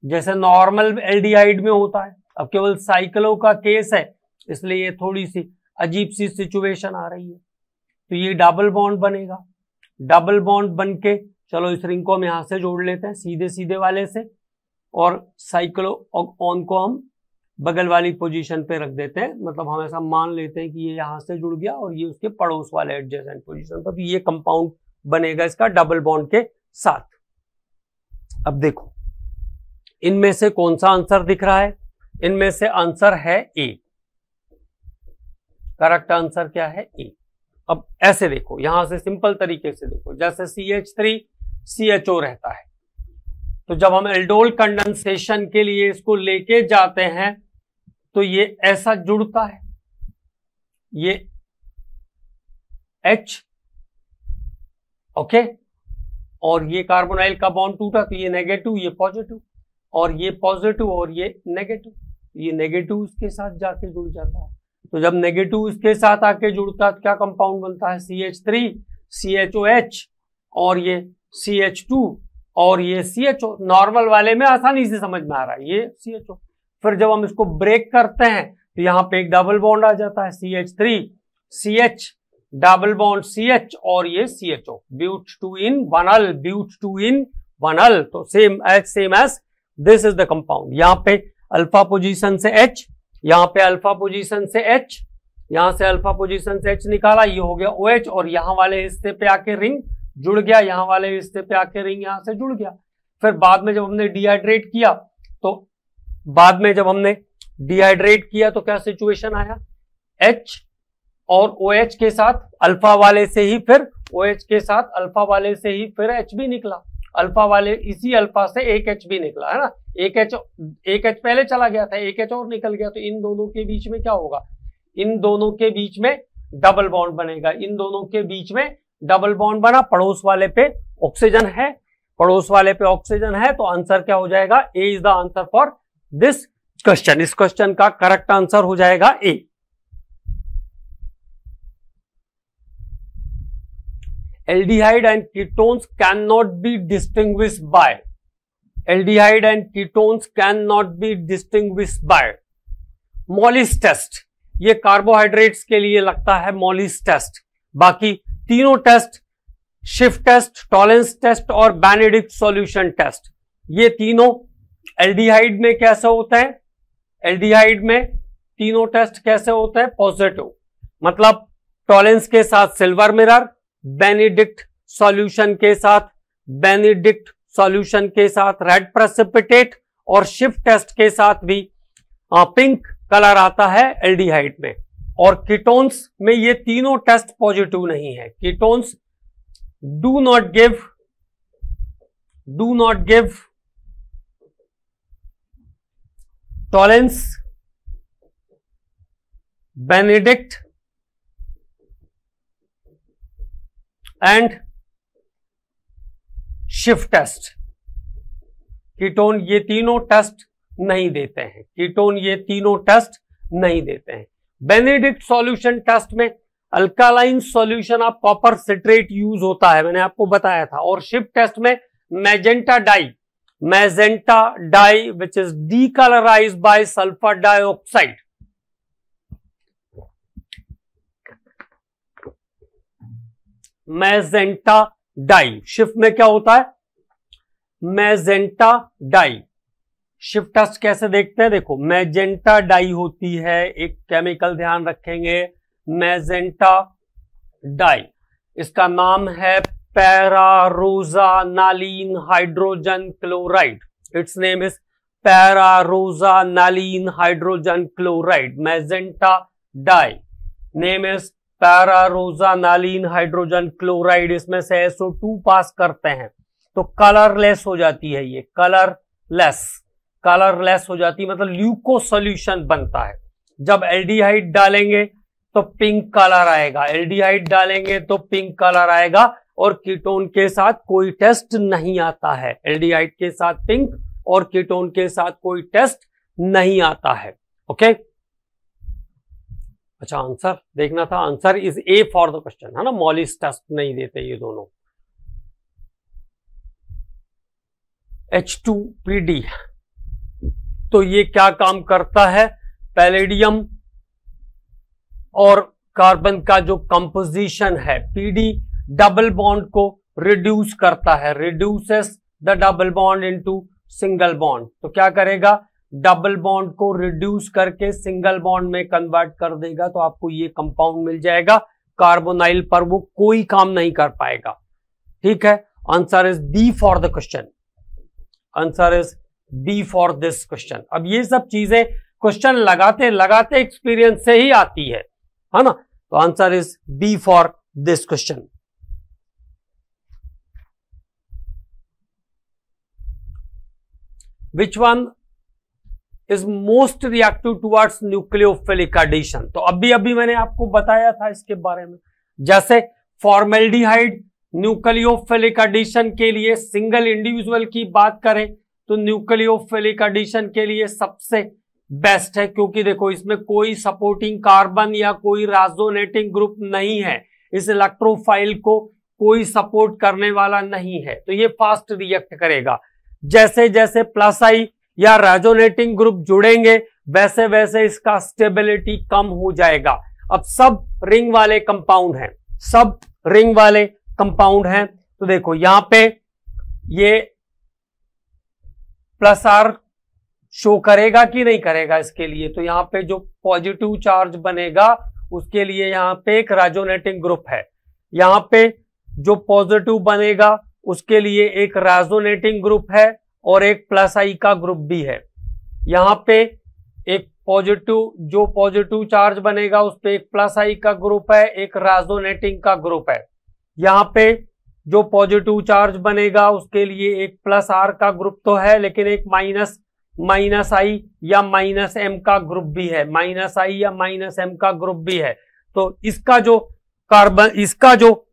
जैसे नॉर्मल एल्डिहाइड में होता है। अब केवल साइक्लो का केस है इसलिए ये थोड़ी सी अजीब सी सिचुएशन आ रही है। तो ये डबल बॉन्ड बनेगा, डबल बॉन्ड बन के, चलो इस रिंग को हम यहां से जोड़ लेते हैं सीधे सीधे वाले से, और साइक्लो ऑन को हम बगल वाली पोजीशन पे रख देते हैं, मतलब हम ऐसा मान लेते हैं कि ये यहां से जुड़ गया और ये उसके पड़ोस वाले एडजेसेंट पोजीशन पर, तो ये कंपाउंड बनेगा इसका डबल बॉन्ड के साथ। अब देखो इनमें से कौन सा आंसर दिख रहा है? इनमें से आंसर है ए। करेक्ट आंसर क्या है? ए। अब ऐसे देखो, यहां से सिंपल तरीके से देखो, जैसे CH3 CHO रहता है, तो जब हम एल्डोल कंडेंसेशन के लिए इसको लेके जाते हैं तो ये ऐसा जुड़ता है, ये H, ओके, और ये कार्बोनाइल का बॉन्ड टूटा तो ये नेगेटिव, ये पॉजिटिव, और ये पॉजिटिव और ये नेगेटिव, ये नेगेटिव इसके साथ जाके जुड़ जाता है। तो जब नेगेटिव इसके साथ आके जुड़ता है तो क्या कंपाउंड बनता है? CH3 CHOH और ये CH2 और ये CHO। नॉर्मल वाले में आसानी से समझ में आ रहा है, ये CHO। फिर जब हम इसको ब्रेक करते हैं तो यहां पे एक डबल बॉन्ड आ जाता है, CH3 CH double bond CH और ये CHO, ब्यूट 2 in 1 ब्यूट 2 in 1। तो same as this is the compound. यहां पे अल्फा पोजीशन से H, यहां पे अल्फा पोजीशन से H, यहां से अल्फा पोजीशन से H निकाला, ये हो गया OH, और यहां वाले हिस्से पे आके रिंग जुड़ गया, यहां वाले हिस्से पे आके रिंग यहां से जुड़ गया। फिर बाद में जब हमने डिहाइड्रेट किया तो क्या सिचुएशन आया? H और OH के साथ अल्फा वाले से ही फिर OH के साथ अल्फा वाले से ही फिर H भी निकला, अल्फा वाले इसी अल्फा से एक H भी निकला, है ना। एक H पहले चला गया था, एक H और निकल गया, तो इन दोनों के बीच में क्या होगा? इन दोनों के बीच में डबल बॉन्ड बनेगा, इन दोनों के बीच में डबल बॉन्ड बना, पड़ोस वाले पे ऑक्सीजन है, पड़ोस वाले पे ऑक्सीजन है, तो आंसर क्या हो जाएगा? A is the answer for this question. इस क्वेश्चन का करेक्ट आंसर हो जाएगा A. Aldehyde and ketones cannot be distinguished by, aldehyde and ketones cannot be distinguished by Mollis test. ये कार्बोहाइड्रेट्स के लिए लगता है Mollis टेस्ट। बाकी तीनों टेस्ट, शिफ्ट टेस्ट, टॉलेंस टेस्ट और बेनेडिक्ट सॉल्यूशन टेस्ट, ये तीनों एल्डिहाइड में कैसे होते हैं? एल्डिहाइड में तीनों टेस्ट कैसे होते हैं? पॉजिटिव, मतलब टॉलेंस के साथ सिल्वर मिरर, बेनेडिक्ट सॉल्यूशन के साथ रेड प्रेसिपिटेट, और शिफ्ट टेस्ट के साथ भी पिंक कलर आता है एल्डिहाइड में। और कीटोन्स में ये तीनों टेस्ट पॉजिटिव नहीं है। Ketones do not give Tollens, Benedict and शिफ्ट टेस्ट। कीटोन ये तीनों टेस्ट नहीं देते हैं, कीटोन ये तीनों टेस्ट नहीं देते हैं। बेनेडिक्ट सॉल्यूशन टेस्ट में alkaline solution of copper citrate use होता है, मैंने आपको बताया था। और शिफ्ट टेस्ट में magenta dye which is decolourised by sulphur dioxide. Magenta dye शिफ्ट में क्या होता है? Magenta dye. शिफ्ट टेस्ट कैसे देखते हैं? देखो, मैजेंटा डाई होती है, एक केमिकल ध्यान रखेंगे, मैजेंटा डाई, इसका नाम है pararosaniline hydrogen chloride. Its name is pararosaniline hydrogen chloride. Magenta dye name is pararosaniline hydrogen chloride. इसमें से SO2 पास करते हैं तो कलरलेस हो जाती है, ये कलरलेस हो जाती है, मतलब ल्यूको सॉल्यूशन बनता है। जब एल्डिहाइड डालेंगे तो पिंक कलर आएगा, एल्डिहाइड डालेंगे तो पिंक कलर आएगा, और कीटोन के साथ कोई टेस्ट नहीं आता है। एल्डिहाइड के साथ पिंक और कीटोन के साथ कोई टेस्ट नहीं आता है। ओके, अच्छा आंसर देखना था, answer is A for the question, है ना। मॉलिस टेस्ट नहीं देते ये दोनों। H2PD, तो ये क्या काम करता है? पैलेडियम और कार्बन का जो कंपोजिशन है, PD डबल बॉन्ड को रिड्यूस करता है, reduces the double bond into single bond. तो क्या करेगा? डबल बॉन्ड को रिड्यूस करके सिंगल बॉन्ड में कन्वर्ट कर देगा, तो आपको ये कंपाउंड मिल जाएगा। कार्बोनाइल पर वो कोई काम नहीं कर पाएगा। ठीक है, answer is D for the question, answer is B for this question. अब ये सब चीजें क्वेश्चन लगाते लगाते एक्सपीरियंस से ही आती है ना। तो answer is B for this question. Which one is most reactive towards nucleophilic addition. तो अभी मैंने आपको बताया था इसके बारे में। जैसे फॉर्मेल्डिहाइड न्यूक्लियोफिलिक एडिशन के लिए सिंगल इंडिविजुअल की बात करें तो न्यूक्लियोफिलिक एडिशन के लिए सबसे बेस्ट है, क्योंकि देखो इसमें कोई सपोर्टिंग कार्बन या कोई रेजोनेटिंग ग्रुप नहीं है, इस इलेक्ट्रोफाइल को कोई सपोर्ट करने वाला नहीं है, तो ये फास्ट रिएक्ट करेगा। जैसे जैसे प्लस आई या रेजोनेटिंग ग्रुप जुड़ेंगे वैसे वैसे इसका स्टेबिलिटी कम हो जाएगा। अब सब रिंग वाले कंपाउंड हैं, सब रिंग वाले कंपाउंड हैं, तो देखो यहां पे ये प्लस आर शो करेगा कि नहीं करेगा इसके लिए, तो यहां पे जो पॉजिटिव चार्ज बनेगा उसके लिए यहां पे एक रेजोनेटिंग ग्रुप है, यहां पे जो पॉजिटिव बनेगा उसके लिए एक रेजोनेटिंग ग्रुप है और एक प्लस आई का ग्रुप भी है। यहां पे एक पॉजिटिव, जो पॉजिटिव चार्ज बनेगा उस पे एक प्लस आई का ग्रुप है, एक रेजोनेटिंग का ग्रुप है। यहां पे जो पॉजिटिव चार्ज बनेगा उसके लिए एक प्लस आर का ग्रुप तो है, लेकिन एक माइनस आई या माइनस एम का ग्रुप भी है, माइनस आई या माइनस एम का ग्रुप भी है। तो इसका जो कार्बन, इसका जो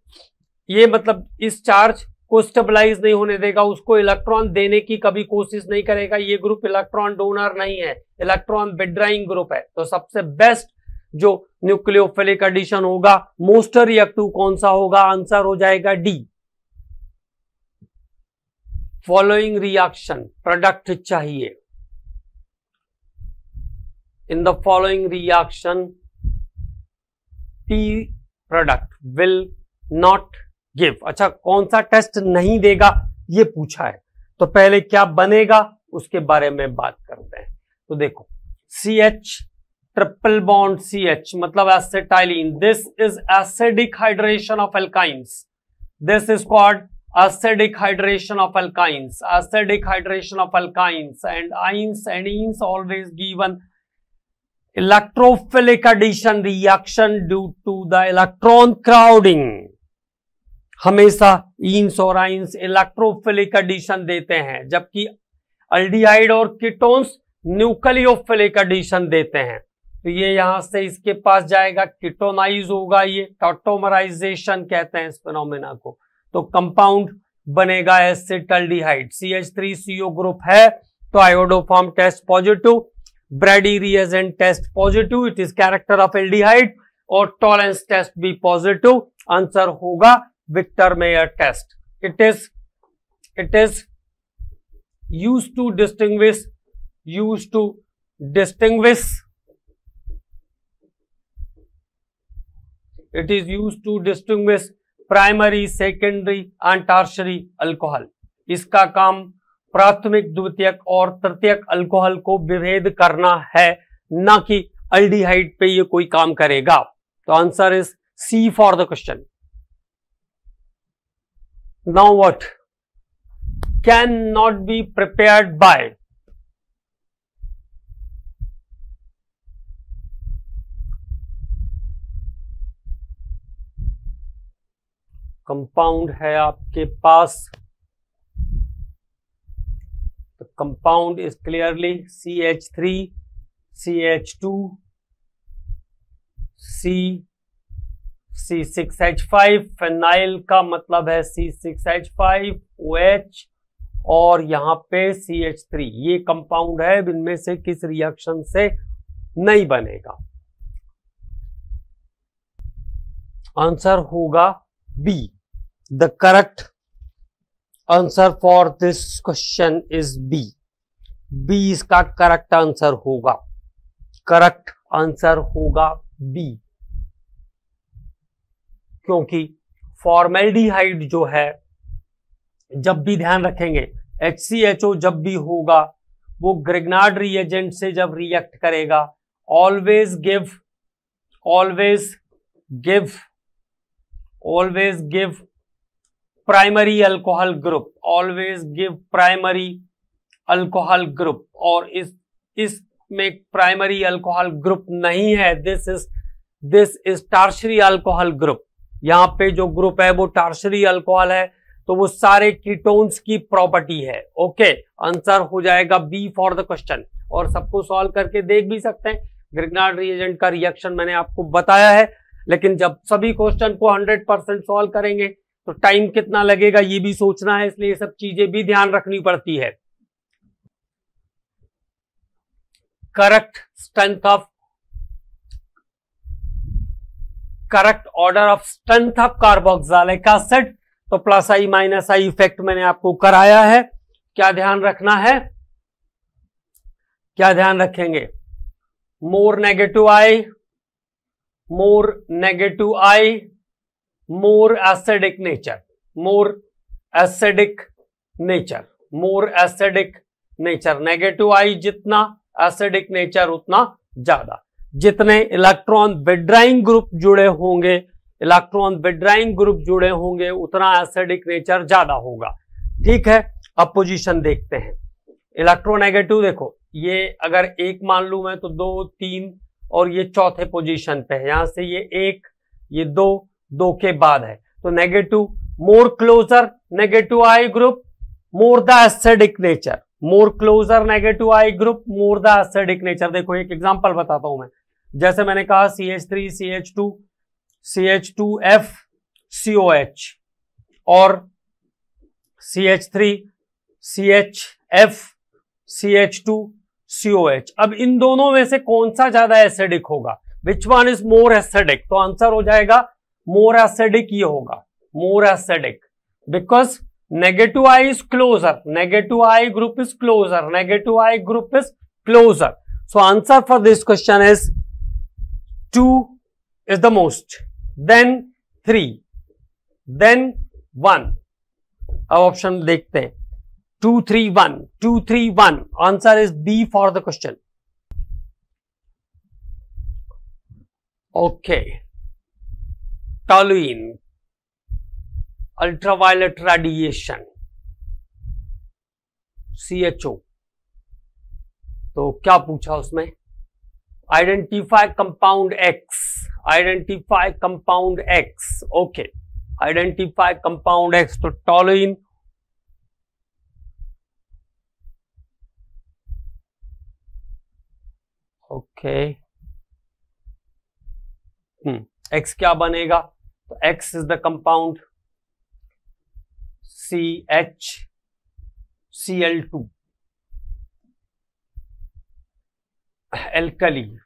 ये मतलब इस चार्ज को स्टेबलाइज नहीं होने देगा, उसको इलेक्ट्रॉन देने की कभी कोशिश नहीं करेगा। ये ग्रुप इलेक्ट्रॉन डोनर नहीं है, इलेक्ट्रॉन विड्राइंग ग्रुप है। तो सबसे बेस्ट जो न्यूक्लियोफिलिक एडिशन होगा, मोस्ट रिएक्टिव कौन सा होगा, आंसर हो जाएगा डी। फॉलोइंग रिएक्शन प्रोडक्ट चाहिए, in the following reaction T product will not give. अच्छा, कौन सा टेस्ट नहीं देगा ये पूछा है, तो पहले क्या बनेगा उसके बारे में बात करते हैं। तो देखो CH ट्रिपल बॉन्ड CH मतलब acetylene, this is acidic hydration of alkynes, this is called acidic hydration of alkynes, acidic hydration of alkynes, and ines and enes always given electrophilic addition reaction due to the electron crowding। हमेशा ईन्स और ions electrophilic addition देते हैं, जबकि aldehyde और ketones nucleophilic addition देते हैं। तो ये यहां से इसके पास जाएगा, कीटोनाइज होगा, ये टॉटोमराइजेशन कहते हैं इस फिनोमेना को। तो कंपाउंड बनेगा एसिटाल्डिहाइड, CH3CO ग्रुप है तो iodoform test positive, Brady reagent test positive, it is character of aldehyde, और टॉलेंस टेस्ट भी पॉजिटिव। आंसर होगा Victor Meyer test. It is used to distinguish it is used to distinguish primary, secondary and tertiary alcohol. इसका काम प्राथमिक, द्वितीयक और तृतीयक alcohol को विभेद करना है, ना कि अल्डिहाइड पे ये कोई काम करेगा। तो answer is C for the question. Now what can not be prepared by, compound है आपके पास, तो compound is clearly CH3, CH2, C6H5, phenyl का मतलब है C6H5, OH और यहां पे CH3। ये कंपाउंड है, इनमें से किस रिएक्शन से नहीं बनेगा। आंसर होगा B. The correct answer for this question is B. B इसका करेक्ट आंसर होगा, करेक्ट आंसर होगा B, क्योंकि फॉर्मेल्डिहाइड जो है, जब भी ध्यान रखेंगे HCHO जब भी होगा वो ग्रिग्नार्ड रिएजेंट से जब रिएक्ट करेगा, always give primary alcohol group, always give primary alcohol group, और इसमें प्राइमरी अल्कोहल ग्रुप नहीं है, this is tertiary alcohol group. यहां पे जो ग्रुप है वो टर्शियरी अल्कोहल है, तो वो सारे कीटोन्स की प्रॉपर्टी है। ओके, आंसर हो जाएगा बी फॉर द क्वेश्चन। और सबको सॉल्व करके देख भी सकते हैं। ग्रिग्नार्ड रिएजेंट का रिएक्शन मैंने आपको बताया है, लेकिन जब सभी क्वेश्चन को 100% सॉल्व करेंगे तो टाइम कितना लगेगा ये भी सोचना है, इसलिए ये सब चीजें भी ध्यान रखनी पड़ती है। Correct order of strength of carboxylic acid, तो plus I minus I effect मैंने आपको कराया है। क्या ध्यान रखना है, क्या ध्यान रखेंगे? मोर नेगेटिव आई, मोर एसिडिक नेचर, नेगेटिव आई जितना एसिडिक नेचर उतना ज्यादा। जितने इलेक्ट्रॉन विड्राइंग ग्रुप जुड़े होंगे उतना एसिडिक नेचर ज्यादा होगा। ठीक है, अब पोजीशन देखते हैं। इलेक्ट्रोनेगेटिव देखो, ये अगर एक मान लू मैं तो 2, 3 और ये चौथे पोजीशन पे है। यहां से ये 1, ये 2 के बाद है, तो negative more closer negative I group more the acidic nature, more closer negative I group more the acidic nature. देखो एक एग्जांपल बताता हूं मैं, जैसे मैंने कहा CH3 CH2 CH2F COH और CH3 CHF CH2 COH। अब इन दोनों में से कौन सा ज्यादा एसिडिक होगा? Which one is more acidic? तो आंसर हो जाएगा मोर एसिडिक, ये होगा more acidic, because negative I is closer, negative I group is closer, negative I group is closer. So answer for this question is 2 is the most, then 3, then 1। अब option देखते हैं, 2, 3, 1, 2, 3, 1। Answer is B for the question. Okay, toluene, ultraviolet radiation, CHO। तो क्या पूछा उसमें? Identify compound X, identify compound X। Okay, identify compound X, तो toluene okay, X क्या बनेगा? तो X is the compound CHCl2 alkali.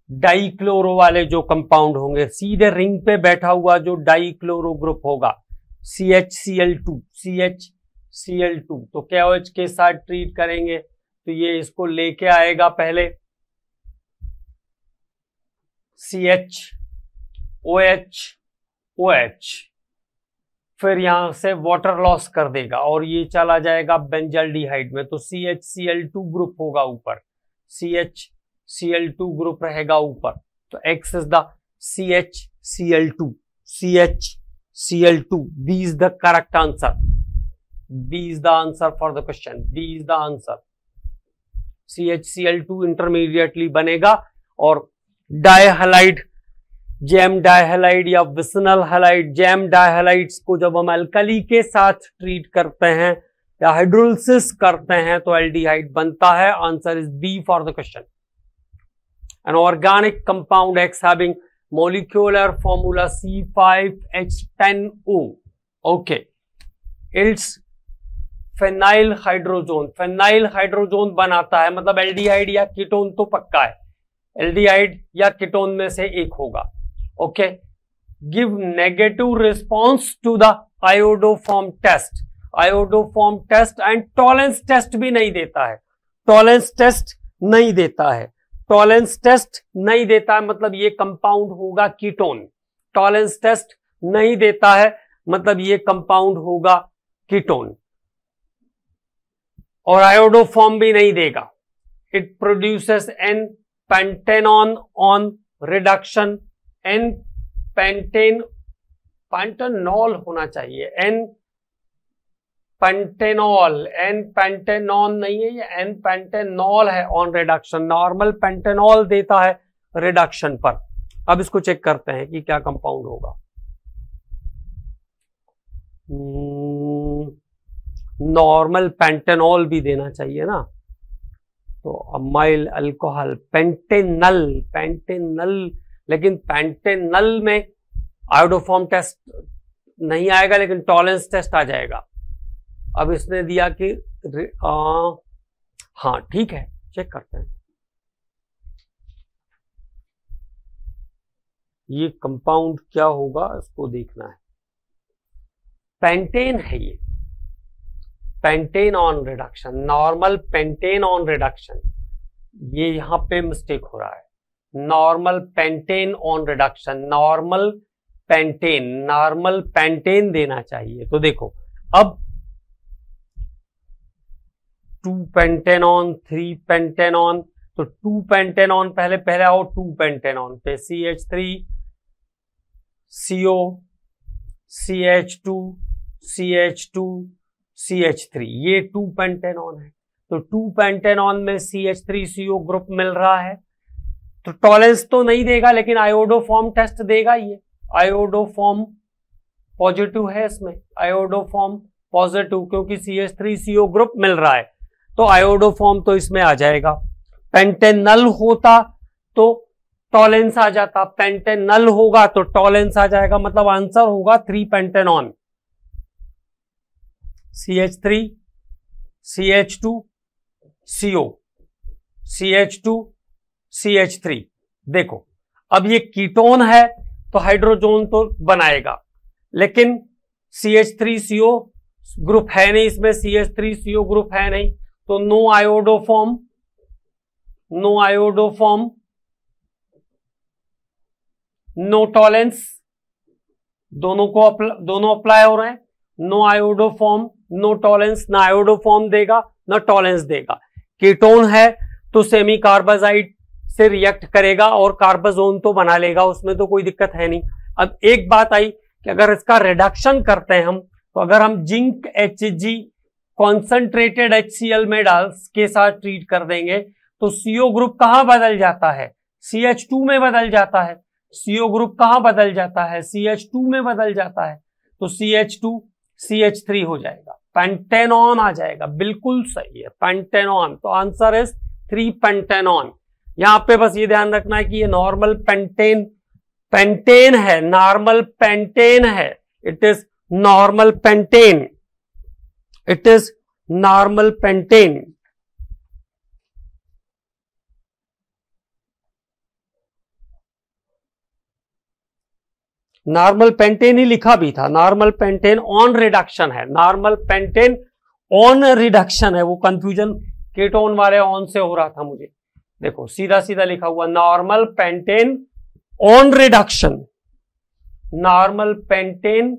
Dichloro वाले जो कंपाउंड होंगे, सीधे रिंग पे बैठा हुआ जो डाइक्लोरो ग्रुप होगा CHCl2, तो KOH के साथ ट्रीट करेंगे तो ये इसको लेके आएगा पहले CHOH, फिर यहां से वाटर लॉस कर देगा और ये चला जाएगा बेंजल्डिहाइड में, तो CHCl2 ग्रुप होगा ऊपर, CHCl2 ग्रुप रहेगा ऊपर। तो X is the CHCl2, B is the correct answer, B is the answer for the question, B is the answer। CHCl2 intermediately बनेगा और डाइहैलाइड, जैम डाइहैलाइड या विसिनल हैलाइड, जैम डाइहैलाइड्स को जब हम अल्कली के साथ ट्रीट करते हैं या हाइड्रोलिसिस करते हैं तो एल्डिहाइड बनता है। Answer is B for the question. An organic compound X having molecular formula C5H10O, okay, it's phenyl hydrazone, phenyl hydrazone बनाता है, मतलब एल्डिहाइड या कीटोन तो पक्का है, एल्डिहाइड या कीटोन में से एक होगा। Okay, give negative response to the iodoform test, iodoform test and Tollens test भी नहीं देता है, टॉलेंस टेस्ट नहीं देता है, टॉलेंस टेस्ट नहीं देता है मतलब ये कंपाउंड होगा कीटोन, टॉलेंस टेस्ट नहीं देता है मतलब ये कंपाउंड होगा कीटोन, और आयोडोफॉर्म भी नहीं देगा। It produces n pentanone on reduction, n pentanol होना चाहिए, एन पेंटेनॉल, एन पेंटेनॉन नहीं है, ये एन पेंटेनॉल है ऑन रिडक्शन। नॉर्मल पेंटेनॉल देता है रिडक्शन पर। अब इसको चेक करते हैं कि क्या कंपाउंड होगा। नॉर्मल पेंटेनॉल भी देना चाहिए ना, तो अमाइल अल्कोहल पेंटेनल, पेंटेनल, लेकिन पेंटेनल में आयोडोफॉर्म टेस्ट नहीं आएगा लेकिन टॉलरेंस टेस्ट आ जाएगा। अब इसने दिया कि हाँ ठीक है, चेक करते हैं। ये कंपाउंड क्या होगा इसको देखना है। पेंटेन है ये, pentane on reduction, normal pentane on reduction. ये यहां पे मिस्टेक हो रहा है। Normal pentane on reduction, normal pentane, normal pentane देना चाहिए। तो देखो अब 2 पेंटेनॉन, 3 पेंटेनॉन, तो 2 पेंटेनॉन पहले पहले आओ 2 पेंटेनॉन पे, CH3 CO CH2 CH2 CH3, ये 2 पेंटेनॉन है। तो 2 पेंटेनॉन में CH3 CO ग्रुप मिल रहा है, तो टॉलरेंस तो नहीं देगा लेकिन आयोडोफॉर्म टेस्ट देगा। ये आयोडोफॉर्म पॉजिटिव है इसमें, आयोडोफॉर्म पॉजिटिव, क्योंकि CH3 CO ग्रुप मिल रहा है तो आयोडोफॉर्म तो इसमें आ जाएगा। पेंटेनल होता तो टॉलरेंस आ जाता, पेंटेनल होगा तो टॉलरेंस आ जाएगा, मतलब आंसर होगा 3 pentanone, CH3 CH2 CO CH2 CH3। देखो अब ये कीटोन है तो हाइड्रोजन तो बनाएगा, लेकिन CH3 CO ग्रुप है नहीं इसमें, CH3 CO ग्रुप है नहीं, तो no iodoform, no iodoform, no tolerance, दोनों अप्लाई हो रहे हैं। नो आयोडोफॉर्म, नो टॉलरेंस, ना आयोडोफॉर्म देगा ना टॉलरेंस देगा। कीटोन है तो सेमी कार्बाजाइड से रिएक्ट करेगा और कार्बाजोन तो बना लेगा, उसमें तो कोई दिक्कत है नहीं। अब एक बात आई कि अगर इसका रिडक्शन करते हैं हम, तो अगर हम जिंक Hg कॉन्सेंट्रेटेड HCl में डाल के साथ ट्रीट कर देंगे तो CO ग्रुप कहां बदल जाता है, CH2 में बदल जाता है। CO ग्रुप कहां बदल जाता है, CH2 में बदल जाता है, तो CH2 CH3 हो जाएगा, पेंटेनॉन आ जाएगा। बिल्कुल सही है, पेंटेनॉन। तो आंसर इज 3 पेंटेनॉन। यहां पे बस ये ध्यान रखना है कि ये नॉर्मल पेंटेन, पेंटेन है, नॉर्मल पेंटेन है, it is normal pentane, it is normal pentane. Normal pentane ही लिखा भी था, नॉर्मल पेंटेन ऑन रिडक्शन है, नॉर्मल पेंटेन ऑन रिडक्शन है, वो कंफ्यूजन कीटोन वाले ऑन से हो रहा था मुझे। देखो सीधा सीधा लिखा हुआ normal pentane on reduction, normal pentane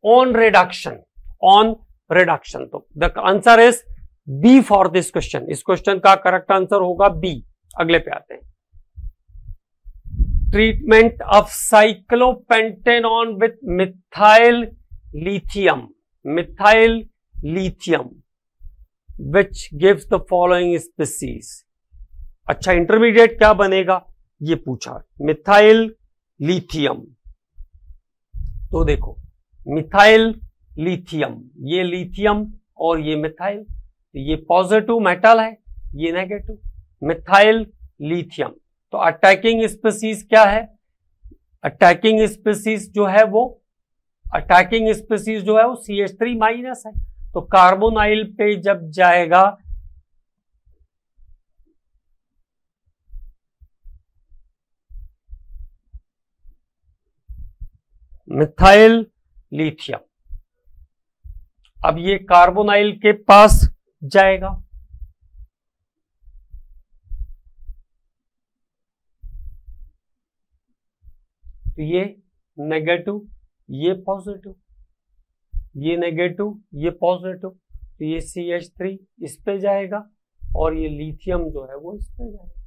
on reduction, on reduction. तो the answer is B for this question. इस क्वेश्चन का करेक्ट आंसर होगा बी। अगले पे आते हैं। Treatment of cyclopentanone with methyl lithium, methyl lithium which gives the following species. अच्छा intermediate क्या बनेगा ये पूछा, मिथाइल लिथियम। तो देखो मिथाइल लिथियम, ये लिथियम और ये मिथाइल, ये पॉजिटिव मेटल है, ये नेगेटिव, मिथाइल लिथियम। तो अटैकिंग स्पीसीज क्या है, अटैकिंग स्पीसीज जो है वो, अटैकिंग स्पीसीज जो है वो CH3 माइनस है। तो कार्बोनाइल पे जब जाएगा मिथाइल लिथियम, अब ये कार्बोनाइल के पास जाएगा, तो ये नेगेटिव, ये पॉजिटिव, ये नेगेटिव, ये पॉजिटिव, तो ये CH3 इस पे जाएगा और ये लिथियम जो है वो इस पे जाएगा।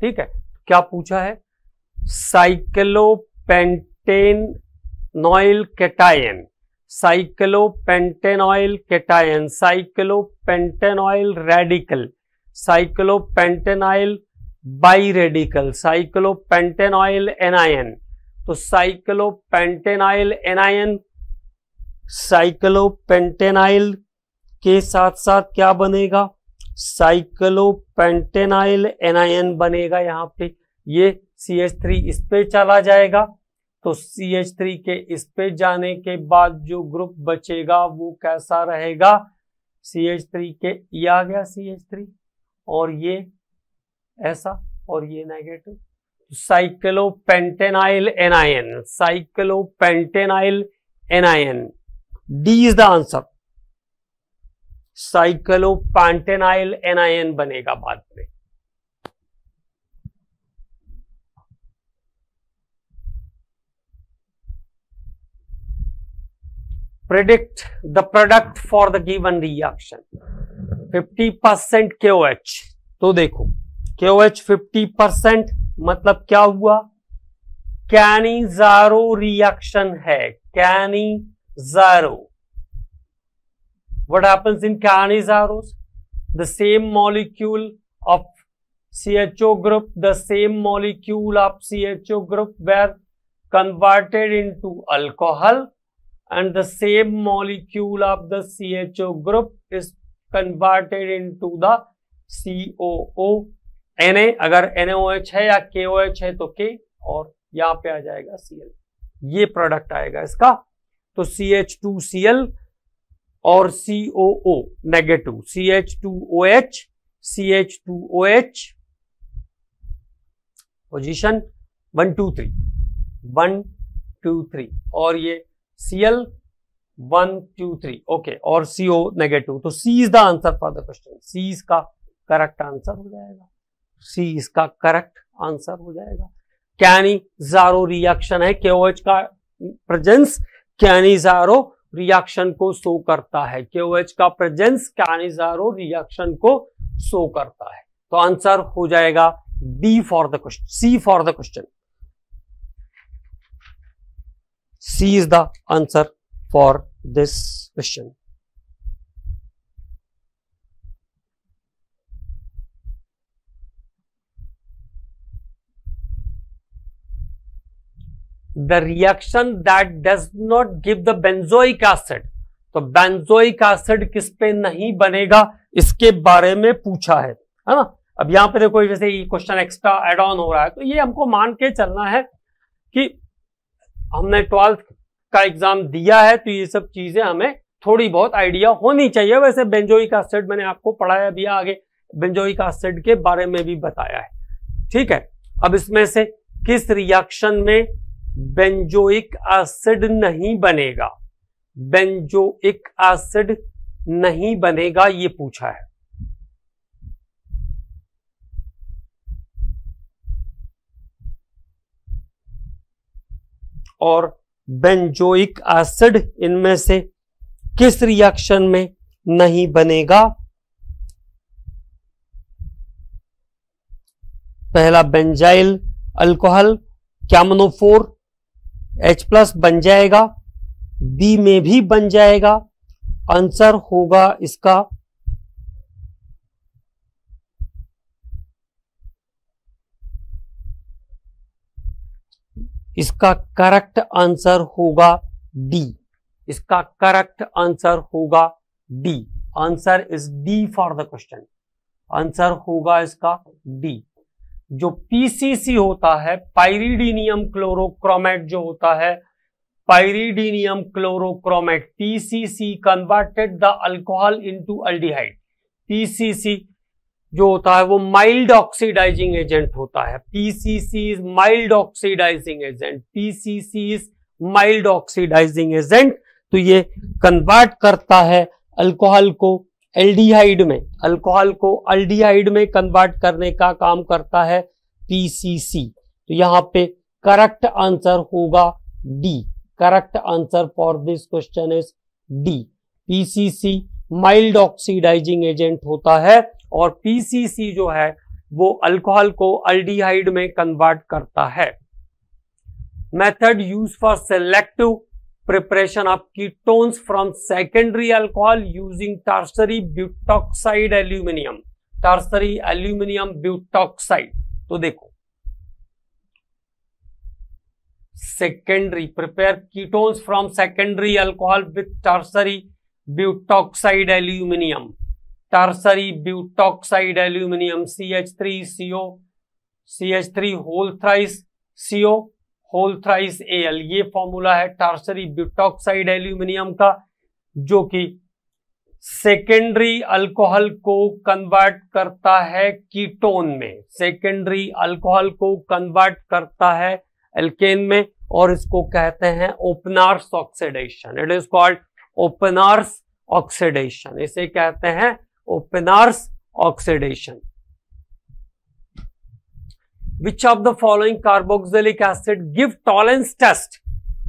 ठीक है, क्या पूछा है, cyclopentanoyl cation, cyclopentanoyl cation, cyclopentanoyl radical, cyclopentanoyl bi radical, cyclopentanoyl anion. तो साइक्लोपेंटेनॉइल एनायन, साइक्लोपेंटेनॉइल के साथ साथ क्या बनेगा, साइक्लोपेंटेनॉइल एनायन बनेगा। यहां पे ये CH3 इस पे चला जाएगा, तो CH3 के इस पे जाने के बाद जो ग्रुप बचेगा वो कैसा रहेगा, CH3 के ये आ गया CH3 और ये ऐसा और ये negative, cyclopentanoyl anion, cyclopentanoyl anion. D is the answer, cyclopentanoyl anion बनेगा बाद में। Predict the product for the given reaction. 50% KOH, तो देखो KOH 50% मतलब क्या हुआ, कैनिज़ारो रिएक्शन है, Cannizzaro. What happens in Canizaros? The same molecule of CHO group, the same molecule of CHO group were converted into alcohol, and the same molecule of the CHO group is converted into the COO, Na। अगर NaOH है या KOH है तो K, और यहां पे आ जाएगा Cl, ये प्रोडक्ट आएगा इसका। तो CH2Cl और COO negative, CH2OH, CH2OH position 1 2 3 1 2 3 और ये Cl 1 2 3 ओके, और CO नेगेटिव। तो C is the answer for the question, C इसका करेक्ट आंसर हो जाएगा, C इसका करेक्ट आंसर हो जाएगा। कैनिज़ारो रिएक्शन है, KOH का प्रेजेंस कैनिज़ारो रिएक्शन को शो करता है, KOH का प्रेजेंस कैनिज़ारो रिएक्शन को शो करता है। तो आंसर हो जाएगा D for the question, C for the question, C is the answer for this question. The reaction that does not give the benzoic acid, तो benzoic acid किस पे नहीं बनेगा इसके बारे में पूछा है ना। अब यहां पे देखो जैसे ये क्वेश्चन एक्स्ट्रा एड ऑन हो रहा है, तो ये हमको मान के चलना है कि हमने 12th का एग्जाम दिया है, तो ये सब चीजें हमें थोड़ी बहुत आइडिया होनी चाहिए। वैसे बेंजोइक एसिड मैंने आपको पढ़ाया भी, आगे बेंजोइक एसिड के बारे में भी बताया है, ठीक है। अब इसमें से किस रिएक्शन में बेंजोइक एसिड नहीं बनेगा, बेंजोइक एसिड नहीं बनेगा ये पूछा है। और बेंजोइक एसिड इनमें से किस रिएक्शन में नहीं बनेगा, पहला बेंजाइल अल्कोहल कैमनोफोर H+ बन जाएगा, बी में भी बन जाएगा। आंसर होगा इसका करेक्ट आंसर होगा डी, इसका करेक्ट आंसर होगा D. Answer is D for the question, answer होगा इसका डी। जो पीसीसी होता है, पाइरिडीनियम क्लोरोक्रोमेट जो होता है, pyridinium chlorochromate, PCC converted the alcohol into aldehyde. PCC जो होता है वो माइल्ड ऑक्सीडाइजिंग एजेंट होता है, PCC is mild oxidising agent, PCC is mild oxidising agent. तो ये कन्वर्ट करता है अल्कोहल को एल्डिहाइड में, अल्कोहल को अल्डिहाइड में कन्वर्ट करने का काम करता है पीसीसी। तो यहां पे करेक्ट आंसर होगा D, correct answer for this question is D. PCC mild oxidising agent होता है और पीसीसी जो है वो अल्कोहल को अल्डिहाइड में कन्वर्ट करता है। Method use for selective preparation of ketones from secondary alcohol using tertiary butoxide aluminum, tertiary aluminum butoxide। तो देखो secondary, prepare ketones from secondary alcohol with tertiary butoxide aluminum, tertiary butoxide aluminum CH3CO, CH3 whole thrice CO whole thrice Al, ये formula है tertiary butoxide aluminium का, जो कि secondary alcohol को convert करता है कीटोन में, सेकेंडरी अल्कोहल को कन्वर्ट करता है एल्केन में, और इसको कहते हैं openers oxidation. It is called openers oxidation, इसे कहते हैं openers oxidation. Which of the following carboxylic acid give tolerance test?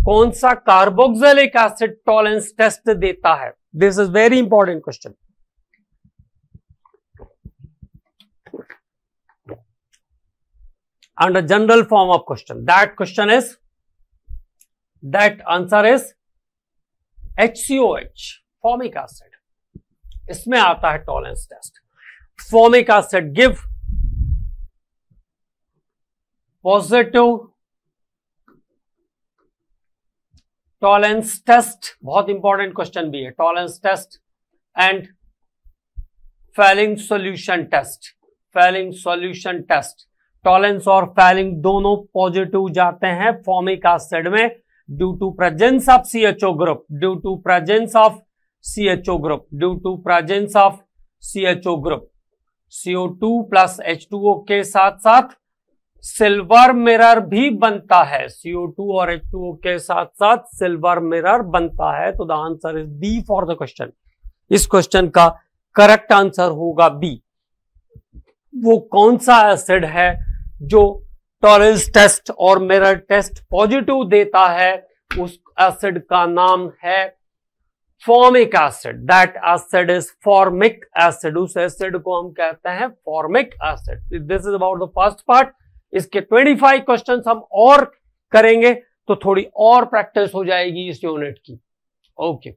कौन सा कार्बोक्सिलिक एसिड टॉलरेंस टेस्ट देता है? This is very important question. And a general form of question. That question is, that answer is HCOH, formic acid. इसमें आता है tolerance test. Formic acid give positive tolerance test, बहुत important question भी है, tolerance test and Fehling solution test, Fehling solution test. Tolerance और Fehling दोनों positive जाते हैं फॉर्मिक एसिड में due to presence of CHO group, due to presence of CHO group, due to presence of CHO group. CO2 plus H2O के साथ साथ silver mirror भी बनता है, CO2 और H2O के साथ साथ सिल्वर मिरर बनता है। तो the answer is B for the question. इस क्वेश्चन का करेक्ट आंसर होगा बी। वो कौन सा एसिड है जो टॉलरेंस टेस्ट और मिरर टेस्ट पॉजिटिव देता है? उस एसिड का नाम है formic acid. That acid is formic acid, उस एसिड को हम कहते हैं formic acid. This is about the first part. इसके 25 क्वेश्चंस हम और करेंगे तो थोड़ी और प्रैक्टिस हो जाएगी इस यूनिट की। ओके।